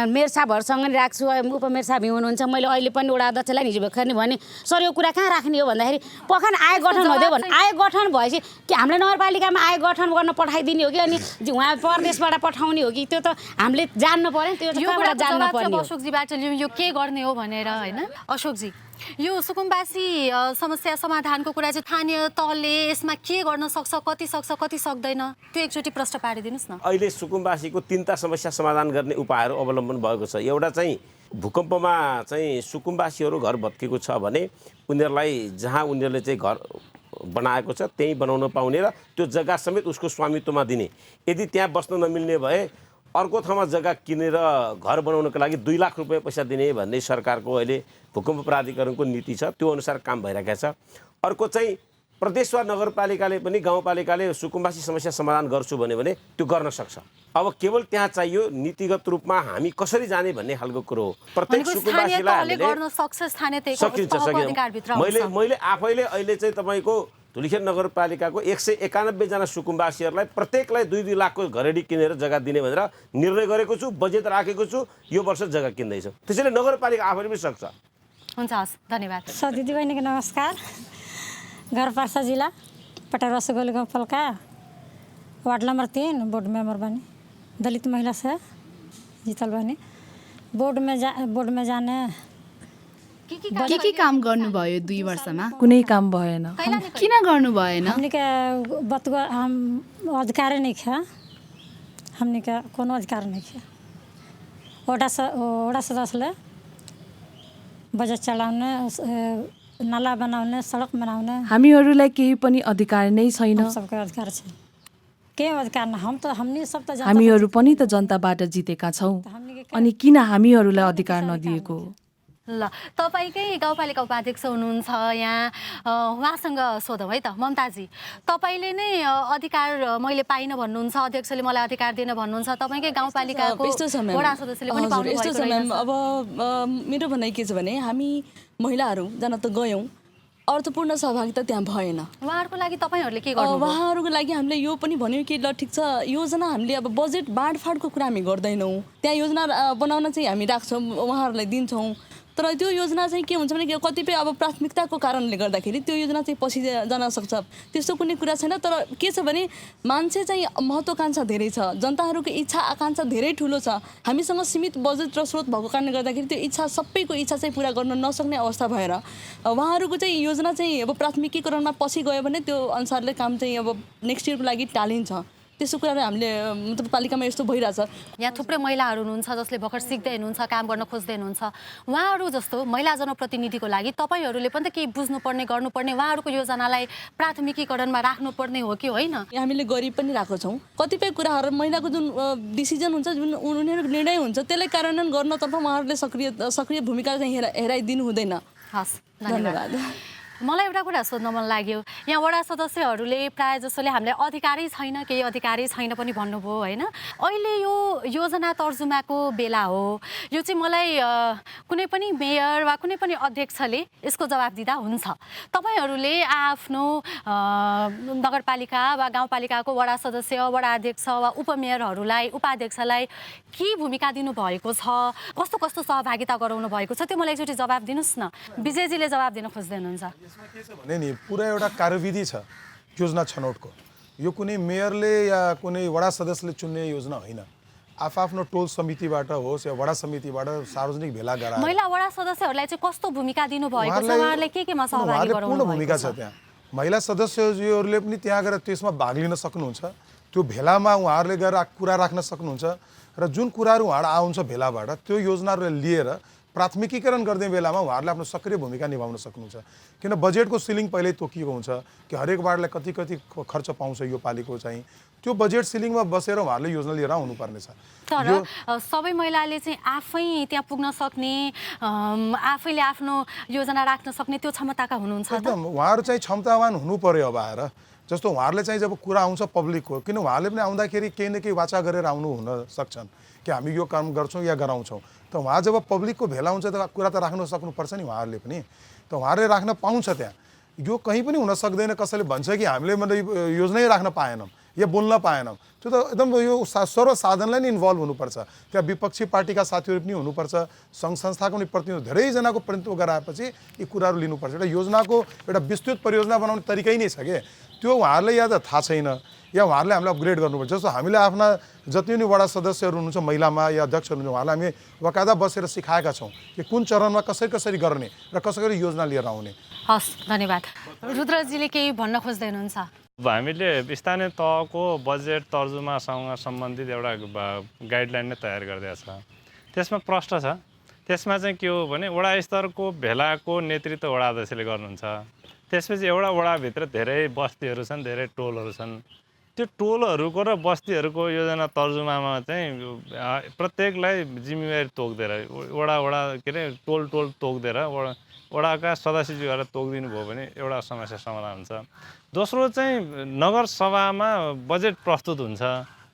मेयर साहबहरूसँग नि राख्छु, उपमेयर साहब हुनुहुन्छ, मैले अहिले पनि वडा अध्यक्षलाई हिजो भर्खर नि भने सर यो कुरा कहाँ राख्ने हो भन्दाखेरि पखन आयोग गठन हुँदै भने आयोग गठन भएपछि कि हामीले नगरपालिकामा आयोग गठन गर्न पठाइदिने हो कि अनि उहाँ प्रदेशबाट पठाउने हो कि त्यो त हामीले जान्नु पर्यो। त्यो कहाँबाट जान्नु पर्ने हो? अशोकजीबाट लिउँ यो के गर्ने हो भनेर होइन। अशोकजी, यो सुकुम्बासी समस्या समाधानको कुरा चाहिँ स्थानीय तहले यसमा के गर्न सक्छ, कति सक्छ कति सक्दैन, त्यो एकचोटि प्रश्न पारिदिनुहोस् न। अहिले सुकुम्बासीको 3टा समस्या समाधान गर्ने उपायहरू अवलम्बन भएको छ। एउटा चाहिँ भूकम्पमा चाहिँ सुकुम्बासीहरू घर भत्केको छ भने उनीहरूलाई जहाँ उनीहरूले चाहिँ घर बनाएको छ त्यहीँ बनाउन पाउने र त्यो जग्गा समेत उसको स्वामित्वमा दिने। यदि त्यहाँ बस्न नमिल्ने भए अर्को ठाउँमा जग्गा किनेर घर बनाउनको लागि 2 लाख रुपियाँ पैसा दिने भन्ने सरकारको अहिले भूकम्प प्राधिकरणको नीति छ, त्यो अनुसार काम भइरहेको छ। अर्को चाहिँ प्रदेश वा नगरपालिकाले पनि गाउँपालिकाले सुकुम्बासी समस्या समाधान गर्छु भने त्यो गर्न सक्छ। अब केवल त्यहाँ चाहियो नीतिगत रूपमा हामी कसरी जाने भन्ने खालको कुरो हो। प्रत्येक सुकुम्बासीलाई मैले आफैले अहिले चाहिँ तपाईँको धुलिखेल नगरपालिकाको 191 जना सुकुम्बासीहरूलाई प्रत्येकलाई 2-2 लाखको घरेडी किनेर जग्गा दिने भनेर निर्णय गरेको छु, बजेट राखेको छु, यो वर्ष जग्गा किन्दैछु। त्यसैले नगरपालिका आफैले पनि सक्छ। हुन्छ, हस्, धन्यवाद। दिदी बहिनीको नमस्कार। गाउँपालिका जिल्ला पटार रसगोली गाउँपालिका वार्ड नम्बर 3 बोर्ड मेंबर बनी, दलित महिला से जीतल बनी। बोर्ड में जाने के काम गर्नुभयो 2 वर्षमा? कुनै काम भएन। किन गर्नु भएन? हमने के बतुआ हम अधिकार नहीं खे, हमने के कोनो अधिकार नहीं खे। ओडा सदस्यले बजेट चलाउने, नाला बनाउने, सडक बनाउने हामीहरूलाई केही पनि अधिकार नै छैन। सबको अधिकार छ। के अधिकार न हम त हमनी सब त हामीहरू पनि त जनताबाट जितेका छौँ, अनि किन हामीहरूलाई अधिकार नदिएको? ल, तपाईँकै गाउँपालिका उपाध्यक्ष हुनुहुन्छ यहाँ, उहाँसँग सोधौँ है त। ममताजी, तपाईँले नै अधिकार मैले पाइनँ भन्नुहुन्छ, अध्यक्षले मलाई अधिकार दिएन भन्नुहुन्छ, तपाईँकै गाउँपालिकाको वडा सदस्यले पनि पाउनु भएको छैन। अब मेरो भनाइ के छ भने हामी महिलाहरू जान त गयौँ, अर्थपूर्ण सहभागिता त्यहाँ भएन। उहाँहरूको लागि तपाईँहरूले के गर्नु? उहाँहरूको लागि हामीले यो पनि भन्यौँ कि ल ठिक छ, योजना हामीले अब बजेट बाँडफाँडको कुरा हामी गर्दैनौँ, त्यहाँ योजना बनाउन चाहिँ हामी राख्छौँ, उहाँहरूलाई दिन्छौँ। तर त्यो योजना चाहिँ के हुन्छ भने कतिपय अब प्राथमिकताको कारणले गर्दाखेरि त्यो योजना चाहिँ पछि जान सक्छ, त्यस्तो कुनै कुरा छैन। तर के छ भने मान्छे चाहिँ महत्त्वाकांक्षा धेरै छ, जनताहरूको इच्छा आकाङ्क्षा धेरै ठुलो छ। हामीसँग सीमित बजेट र स्रोत भएको कारणले गर्दाखेरि त्यो इच्छा सबैको इच्छा चाहिँ पुरा गर्न नसक्ने अवस्था भएर उहाँहरूको चाहिँ योजना चाहिँ अब प्राथमिकीकरणमा पछि गयो भने त्यो अनुसारले काम चाहिँ अब नेक्स्ट इयरको लागि टालिन्छ। त्यस्तो कुराहरू हामीले मतलब पालिकामा यस्तो भइरहेछ। यहाँ थुप्रै महिलाहरू हुनुहुन्छ जसले भर्खर सिक्दै हुनुहुन्छ, काम गर्न खोज्दै हुनुहुन्छ। उहाँहरू जस्तो महिला जनप्रतिनिधिको लागि तपाईँहरूले पनि त केही बुझ्नुपर्ने, गर्नुपर्ने, उहाँहरूको योजनालाई प्राथमिकीकरणमा राख्नुपर्ने हो कि होइन? हामीले गरी पनि राखेको छौँ। कतिपय कुराहरू महिलाको जुन डिसिजन हुन्छ, जुन उनीहरूको निर्णय हुन्छ, त्यसलाई कार्यान्वयन गर्नतर्फ उहाँहरूले सक्रिय भूमिका चाहिँ हेराइदिनु हुँदैन। हस्, धन्यवाद। मलाई एउटा कुरा सोध्न मन लाग्यो, यहाँ वडा सदस्यहरूले प्रायः जसोले हामीलाई अधिकारै छैन, केही अधिकारै छैन पनि भन्नुभयो होइन? अहिले यो योजना तर्जुमाको बेला हो, यो चाहिँ मलाई कुनै पनि मेयर वा कुनै पनि अध्यक्षले यसको जवाब दिँदा हुन्छ। तपाईँहरूले आफ्नो नगरपालिका वा गाउँपालिकाको वडा सदस्य, वडा अध्यक्ष वा उपमेयरहरूलाई, उपाध्यक्षलाई के भूमिका दिनुभएको छ, कस्तो कस्तो सहभागिता गराउनु भएको छ, त्यो मलाई एकचोटि जवाब दिनुहोस् न। विजयजीले जवाब दिन खोज्दै हुनुहुन्छ। के छ भने नि पुरा एउटा कार्यविधि छ योजना छनौटको। यो कुनै मेयरले या कुनै वडा सदस्यले चुन्ने योजना होइन। आफ्नो टोल समितिबाट होस् या वडा समितिबाट सार्वजनिक भेला गराएर महिला वडा सदस्यहरूलाई चाहिँ कस्तो भूमिका दिनुभएको छ, उहाँहरूले केमा सहभागी गराउनु पूर्ण भूमिका छ। त्यहाँ महिला सदस्यहरूले पनि त्यहाँ गएर त्यसमा भाग लिन सक्नुहुन्छ। त्यो भेलामा उहाँहरूले गएर कुरा राख्न सक्नुहुन्छ र जुन कुराहरू उहाँहरू आउँछ भेलाबाट त्यो योजनाहरूलाई लिएर प्राथमिकीकरण गर्ने बेलामा उहाँहरूले आफ्नो सक्रिय भूमिका निभाउन सक्नुहुन्छ। किन बजेटको सिलिङ पहिल्यै तोकिएको हुन्छ कि हरेक वार्डलाई कति कति खर्च पाउँछ यो पालिको चाहिँ, त्यो बजेट सिलिङमा बसेर उहाँहरूले योजना लिएर आउनुपर्नेछ। तर सबै महिलाले चाहिँ आफै त्यहाँ पुग्न सक्ने, आफैले आफ्नो योजना राख्न सक्ने त्यो क्षमताका हुनुहुन्छ? एकदम उहाँहरू चाहिँ क्षमतावान हुनु पर्यो। अब आएर जस्तो उहाँहरूले चाहिँ जब कुरा आउँछ पब्लिकको, किन उहाँहरूले पनि आउँदाखेरि केही न केही वाचा गरेर आउनु हुन सक्छन् कि हामी यो काम गर्छौँ या गराउँछौँ। त उहाँ जब पब्लिकको भेला हुन्छ त कुरा त राख्न सक्नुपर्छ नि उहाँहरूले पनि। त उहाँहरूले राख्न पाउँछ त्यहाँ। यो कहीँ पनि हुन सक्दैन कसैले भन्छ कि हामीले मतलब योजनै राख्न पाएनौँ या बोल्न पाएनौँ। त्यो त एकदम यो सर्वसाधारणलाई नै इन्भल्भ हुनुपर्छ। त्यहाँ विपक्षी पार्टीका साथीहरू पनि हुनुपर्छ, सङ्घ संस्थाको पनि प्रतिनिधि, धेरैजनाको प्रतिनिधित्व गराएपछि यी कुराहरू लिनुपर्छ। एउटा योजनाको एउटा विस्तृत परियोजना बनाउने तरिकै नै छ कि त्यो उहाँहरूलाई या त थाहा छैन या उहाँहरूले हामीलाई अपग्रेड गर्नुपर्छ। जस्तो हामीले आफ्ना जति पनि वडा सदस्यहरू हुनुहुन्छ महिलामा या अध्यक्षहरू हुनुहुन्छ उहाँलाई हामी वकायदा बसेर सिकाएका छौँ कि कुन चरणमा कसरी गर्ने र कसरी योजना लिएर आउने। हस्, धन्यवाद। रुद्रजीले केही भन्न खोज्दै हुनुहुन्छ? हामीले स्थानीय तहको बजेट तर्जुमासँग सम्बन्धित एउटा गाइडलाइन नै तयार गरिदिएको छ। त्यसमा प्रश्न छ त्यसमा चाहिँ के हो भने वडा स्तरको भेलाको नेतृत्व वडा अध्यक्षले गर्नुहुन्छ। त्यसपछि एउटा वडाभित्र धेरै बस्तीहरू छन्, धेरै टोलहरू छन्। त्यो टोलहरूको र बस्तीहरूको योजना तर्जुमामा चाहिँ प्रत्येकलाई जिम्मेवारी तोक्दिएर वडा के अरे टोल तोक्दिएर वडाका सदस्यजी गरेर तोकिदिनु भयो भने एउटा समस्या समाधान हुन्छ। दोस्रो चाहिँ नगरसभामा बजेट प्रस्तुत हुन्छ।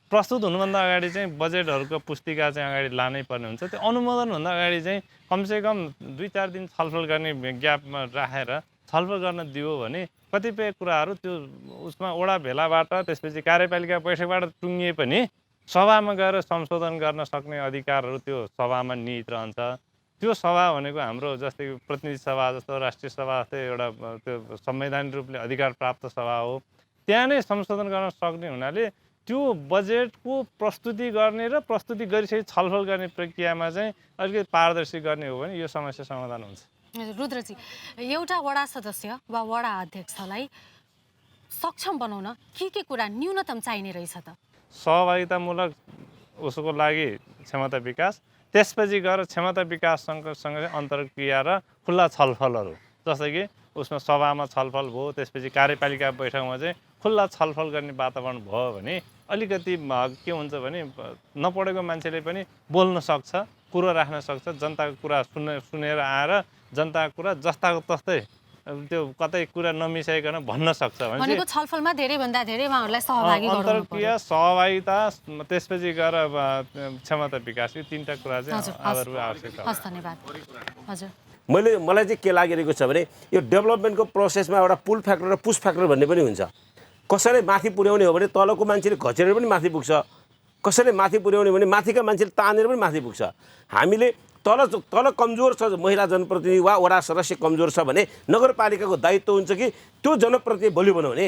प्रस्तुत हुनुभन्दा अगाडि चाहिँ बजेटहरूको पुस्तिका चाहिँ अगाडि लानै पर्ने हुन्छ। त्यो अनुमोदनभन्दा अगाडि चाहिँ कमसेकम 2-4 दिन छलफल गर्ने ग्यापमा राखेर छलफल गर्न दियो भने कतिपय कुराहरू त्यो उसमा वडा भेलाबाट त्यसपछि कार्यपालिका बैठकबाट टुङ्गिए पनि सभामा गएर संशोधन गर्न सक्ने अधिकारहरू त्यो सभामा निहित रहन्छ। त्यो सभा भनेको हाम्रो जस्तै प्रतिनिधि सभा जस्तो राष्ट्रिय सभा जस्तै एउटा त्यो संवैधानिक रूपले अधिकार प्राप्त सभा हो। त्यहाँ नै संशोधन गर्न सक्ने हुनाले त्यो बजेटको प्रस्तुति गर्ने र प्रस्तुति गरिसकेपछि छलफल गर्ने प्रक्रियामा चाहिँ अलिकति पारदर्शी गर्ने हो भने यो समस्या समाधान हुन्छ। रुद्रजी, एउटा वडा सदस्य वा वडा अध्यक्षलाई सक्षम बनाउन के कुरा न्यूनतम चाहिने रहेछ त? सहभागितामूलक उसको लागि क्षमता विकास, त्यसपछि गएर क्षमता विकास सँगसँगै अन्तर्क्रिया र खुल्ला छलफलहरू, जस्तै कि उसमा सभामा छलफल भयो, त्यसपछि कार्यपालिका बैठकमा चाहिँ खुल्ला छलफल गर्ने वातावरण भयो भने अलिकति के हुन्छ भने नपढेको मान्छेले पनि बोल्न सक्छ, कुरो राख्न सक्छ, जनताको कुरा सुनेर आएर जनताको कुरा जस्ताको तस्तै त्यो कतै कुरा नमिसाइकन भन्न सक्छ भनेको छलफलमा धेरैभन्दा धेरै उहाँहरूलाई सहभागी गराउनु पर्यो। अन्तर्क्रिया, सहभागिता, त्यसपछि गएर क्षमता विकास, यो तीनटा कुरा चाहिँ आधारभूत आवश्यकता हो। धन्यवाद। हजुर, मलाई चाहिँ के लागिरहेको छ भने यो डेभलपमेन्टको प्रोसेसमा एउटा पुल फ्याक्टर र पुस फ्याक्टर भन्ने पनि हुन्छ। कसैले माथि पुर्याउने हो भने तलको मान्छेले घचेर पनि माथि पुग्छ, कसैले माथि पुर्याउने भने माथिका मान्छेले तानेर पनि माथि पुग्छ। हामीले तल कमजोर छ महिला जनप्रतिनिधि वा वडा सदस्य कमजोर छ भने नगरपालिकाको दायित्व हुन्छ कि त्यो जनप्रतिनिधि बलियो बनाउने।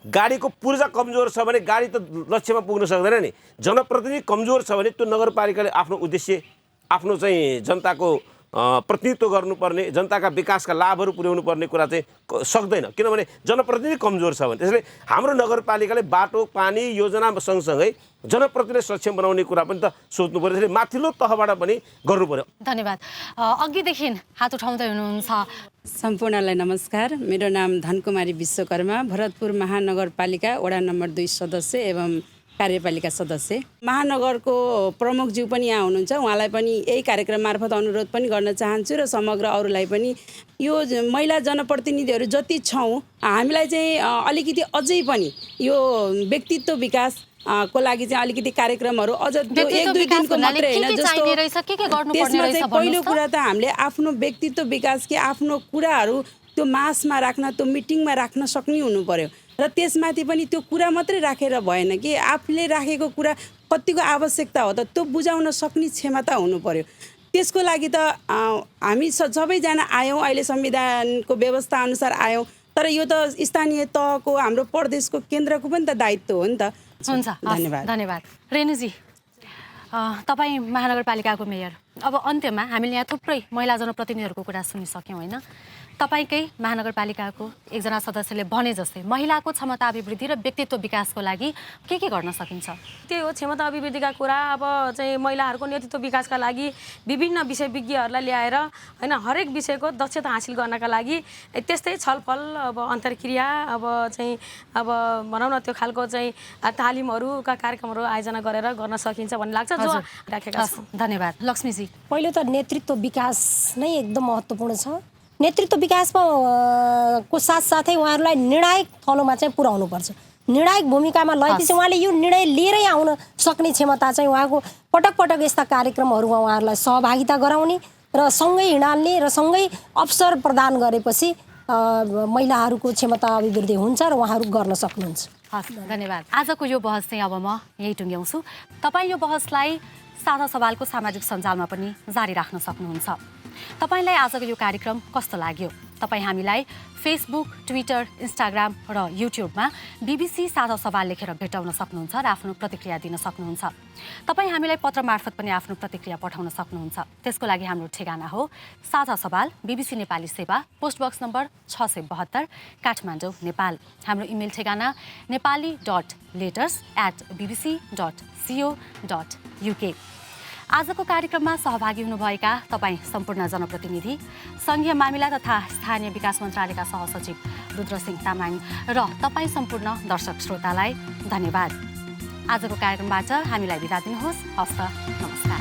गाडीको पूर्जा कमजोर छ भने गाडी त लक्ष्यमा पुग्न सक्दैन नि। जनप्रतिनिधि कमजोर छ भने त्यो नगरपालिकाले आफ्नो उद्देश्य, आफ्नो चाहिँ जनताको प्रतिनिधित्व गर्नुपर्ने, जनताका विकासका लाभहरू पुर्याउनु पर्ने कुरा चाहिँ सक्दैन, किनभने जनप्रतिनिधि कमजोर छ भने। त्यसैले हाम्रो नगरपालिकाले बाटो, पानी योजना सँगसँगै जनप्रतिनिधिलाई सक्षम बनाउने कुरा पनि त सोच्नु पर्यो। त्यसैले माथिल्लो तहबाट पनि गर्नु पर्यो। धन्यवाद। अघिदेखि हात उठाउँदै हुनुहुन्छ। सम्पूर्णलाई नमस्कार। मेरो नाम धनकुमारी विश्वकर्मा, भरतपुर महानगरपालिका वडा नम्बर 2 सदस्य एवं कार्यपालिका सदस्य। महानगरको प्रमुखज्यू पनि यहाँ हुनुहुन्छ, उहाँलाई पनि यही कार्यक्रम मार्फत अनुरोध पनि गर्न चाहन्छु र समग्र अरूलाई पनि यो महिला जनप्रतिनिधिहरू जति छौँ हामीलाई चाहिँ अलिकति अझै पनि यो व्यक्तित्व विकास को लागि चाहिँ अलिकति कार्यक्रमहरू अझ त्यो 1-2 दिनको मात्रै हैन, जस्तो त्यसमा चाहिँ पहिलो कुरा त हामीले आफ्नो व्यक्तित्व विकास के आफ्नो कुराहरू त्यो मासमा राख्न, त्यो मिटिङमा राख्न सक्ने हुनु पर्यो र त्यसमाथि पनि त्यो कुरा मात्रै राखेर भएन कि आफूले राखेको कुरा कतिको आवश्यकता हो त त्यो बुझाउन सक्ने क्षमता हुनु पर्यो। त्यसको लागि त हामी सबैजना आयौँ, अहिले संविधानको व्यवस्था अनुसार आयौँ, तर यो त स्थानीय तहको हाम्रो प्रदेशको केन्द्रको पनि त दायित्व हो नि त। हुन्छ, धन्यवाद। रेणुजी, तपाईँ महानगरपालिकाको मेयर, अब अन्त्यमा हामीले यहाँ थुप्रै महिला जनप्रतिनिधिहरूको कुरा सुनिसक्यौँ होइन? तपाईँकै महानगरपालिकाको एकजना सदस्यले भने जस्तै महिलाको क्षमता अभिवृद्धि र व्यक्तित्व विकासको लागि के गर्न सकिन्छ? त्यही हो, क्षमता अभिवृद्धिका कुरा अब चाहिँ महिलाहरूको नेतृत्व विकासका लागि विभिन्न विषयविज्ञहरूलाई ल्याएर होइन हरेक विषयको दक्षता हासिल गर्नका लागि त्यस्तै छलफल, अब अन्तर्क्रिया, अब चाहिँ अब भनौँ न त्यो खालको चाहिँ तालिमहरूका कार्यक्रमहरू आयोजना गरेर गर्न सकिन्छ भन्ने लाग्छ जो राखेका छौँ। धन्यवाद। लक्ष्मीजी, पहिलो त नेतृत्व विकास नै एकदम महत्त्वपूर्ण छ। नेतृत्व विकासमा को साथसाथै उहाँहरूलाई निर्णायक थलोमा चाहिँ पुर्याउनुपर्छ। निर्णायक भूमिकामा लगेपछि उहाँले यो निर्णय लिएरै आउन सक्ने क्षमता चाहिँ उहाँको पटक पटक यस्ता कार्यक्रमहरूमा उहाँहरूलाई सहभागिता गराउने र सँगै हिँडाल्ने र सँगै अवसर प्रदान गरेपछि महिलाहरूको क्षमता अभिवृद्धि हुन्छ र उहाँहरू गर्न सक्नुहुन्छ। हस्, धन्यवाद। आजको यो बहस चाहिँ अब म यही टुङ्ग्याउँछु। तपाईँ यो बहसलाई साझा सवालको सामाजिक सञ्जालमा पनि जारी राख्न सक्नुहुन्छ। तपाईलाई आजको यो कार्यक्रम कस्तो लाग्यो? तपाईँ हामीलाई फेसबुक, ट्विटर, इन्स्टाग्राम र युट्युबमा BBC साझा सवाल लेखेर भेटाउन सक्नुहुन्छ र आफ्नो प्रतिक्रिया दिन सक्नुहुन्छ। तपाईँ हामीलाई पत्र मार्फत पनि आफ्नो प्रतिक्रिया पठाउन सक्नुहुन्छ। त्यसको लागि हाम्रो ठेगाना हो साझा सवाल, BBC नेपाली सेवा, post box number 672, Kathmandu, Nepal. हाम्रो इमेल ठेगाना nepali.letters@bbc.co.uk। आजको कार्यक्रममा सहभागी हुनुभएका तपाईँ सम्पूर्ण जनप्रतिनिधि, सङ्घीय मामिला तथा स्थानीय विकास मन्त्रालयका सहसचिव रुद्रसिंह तामाङ र तपाईँ सम्पूर्ण दर्शक श्रोतालाई धन्यवाद। आजको कार्यक्रमबाट हामीलाई बिदा दिनुहोस्। हस्त नमस्कार।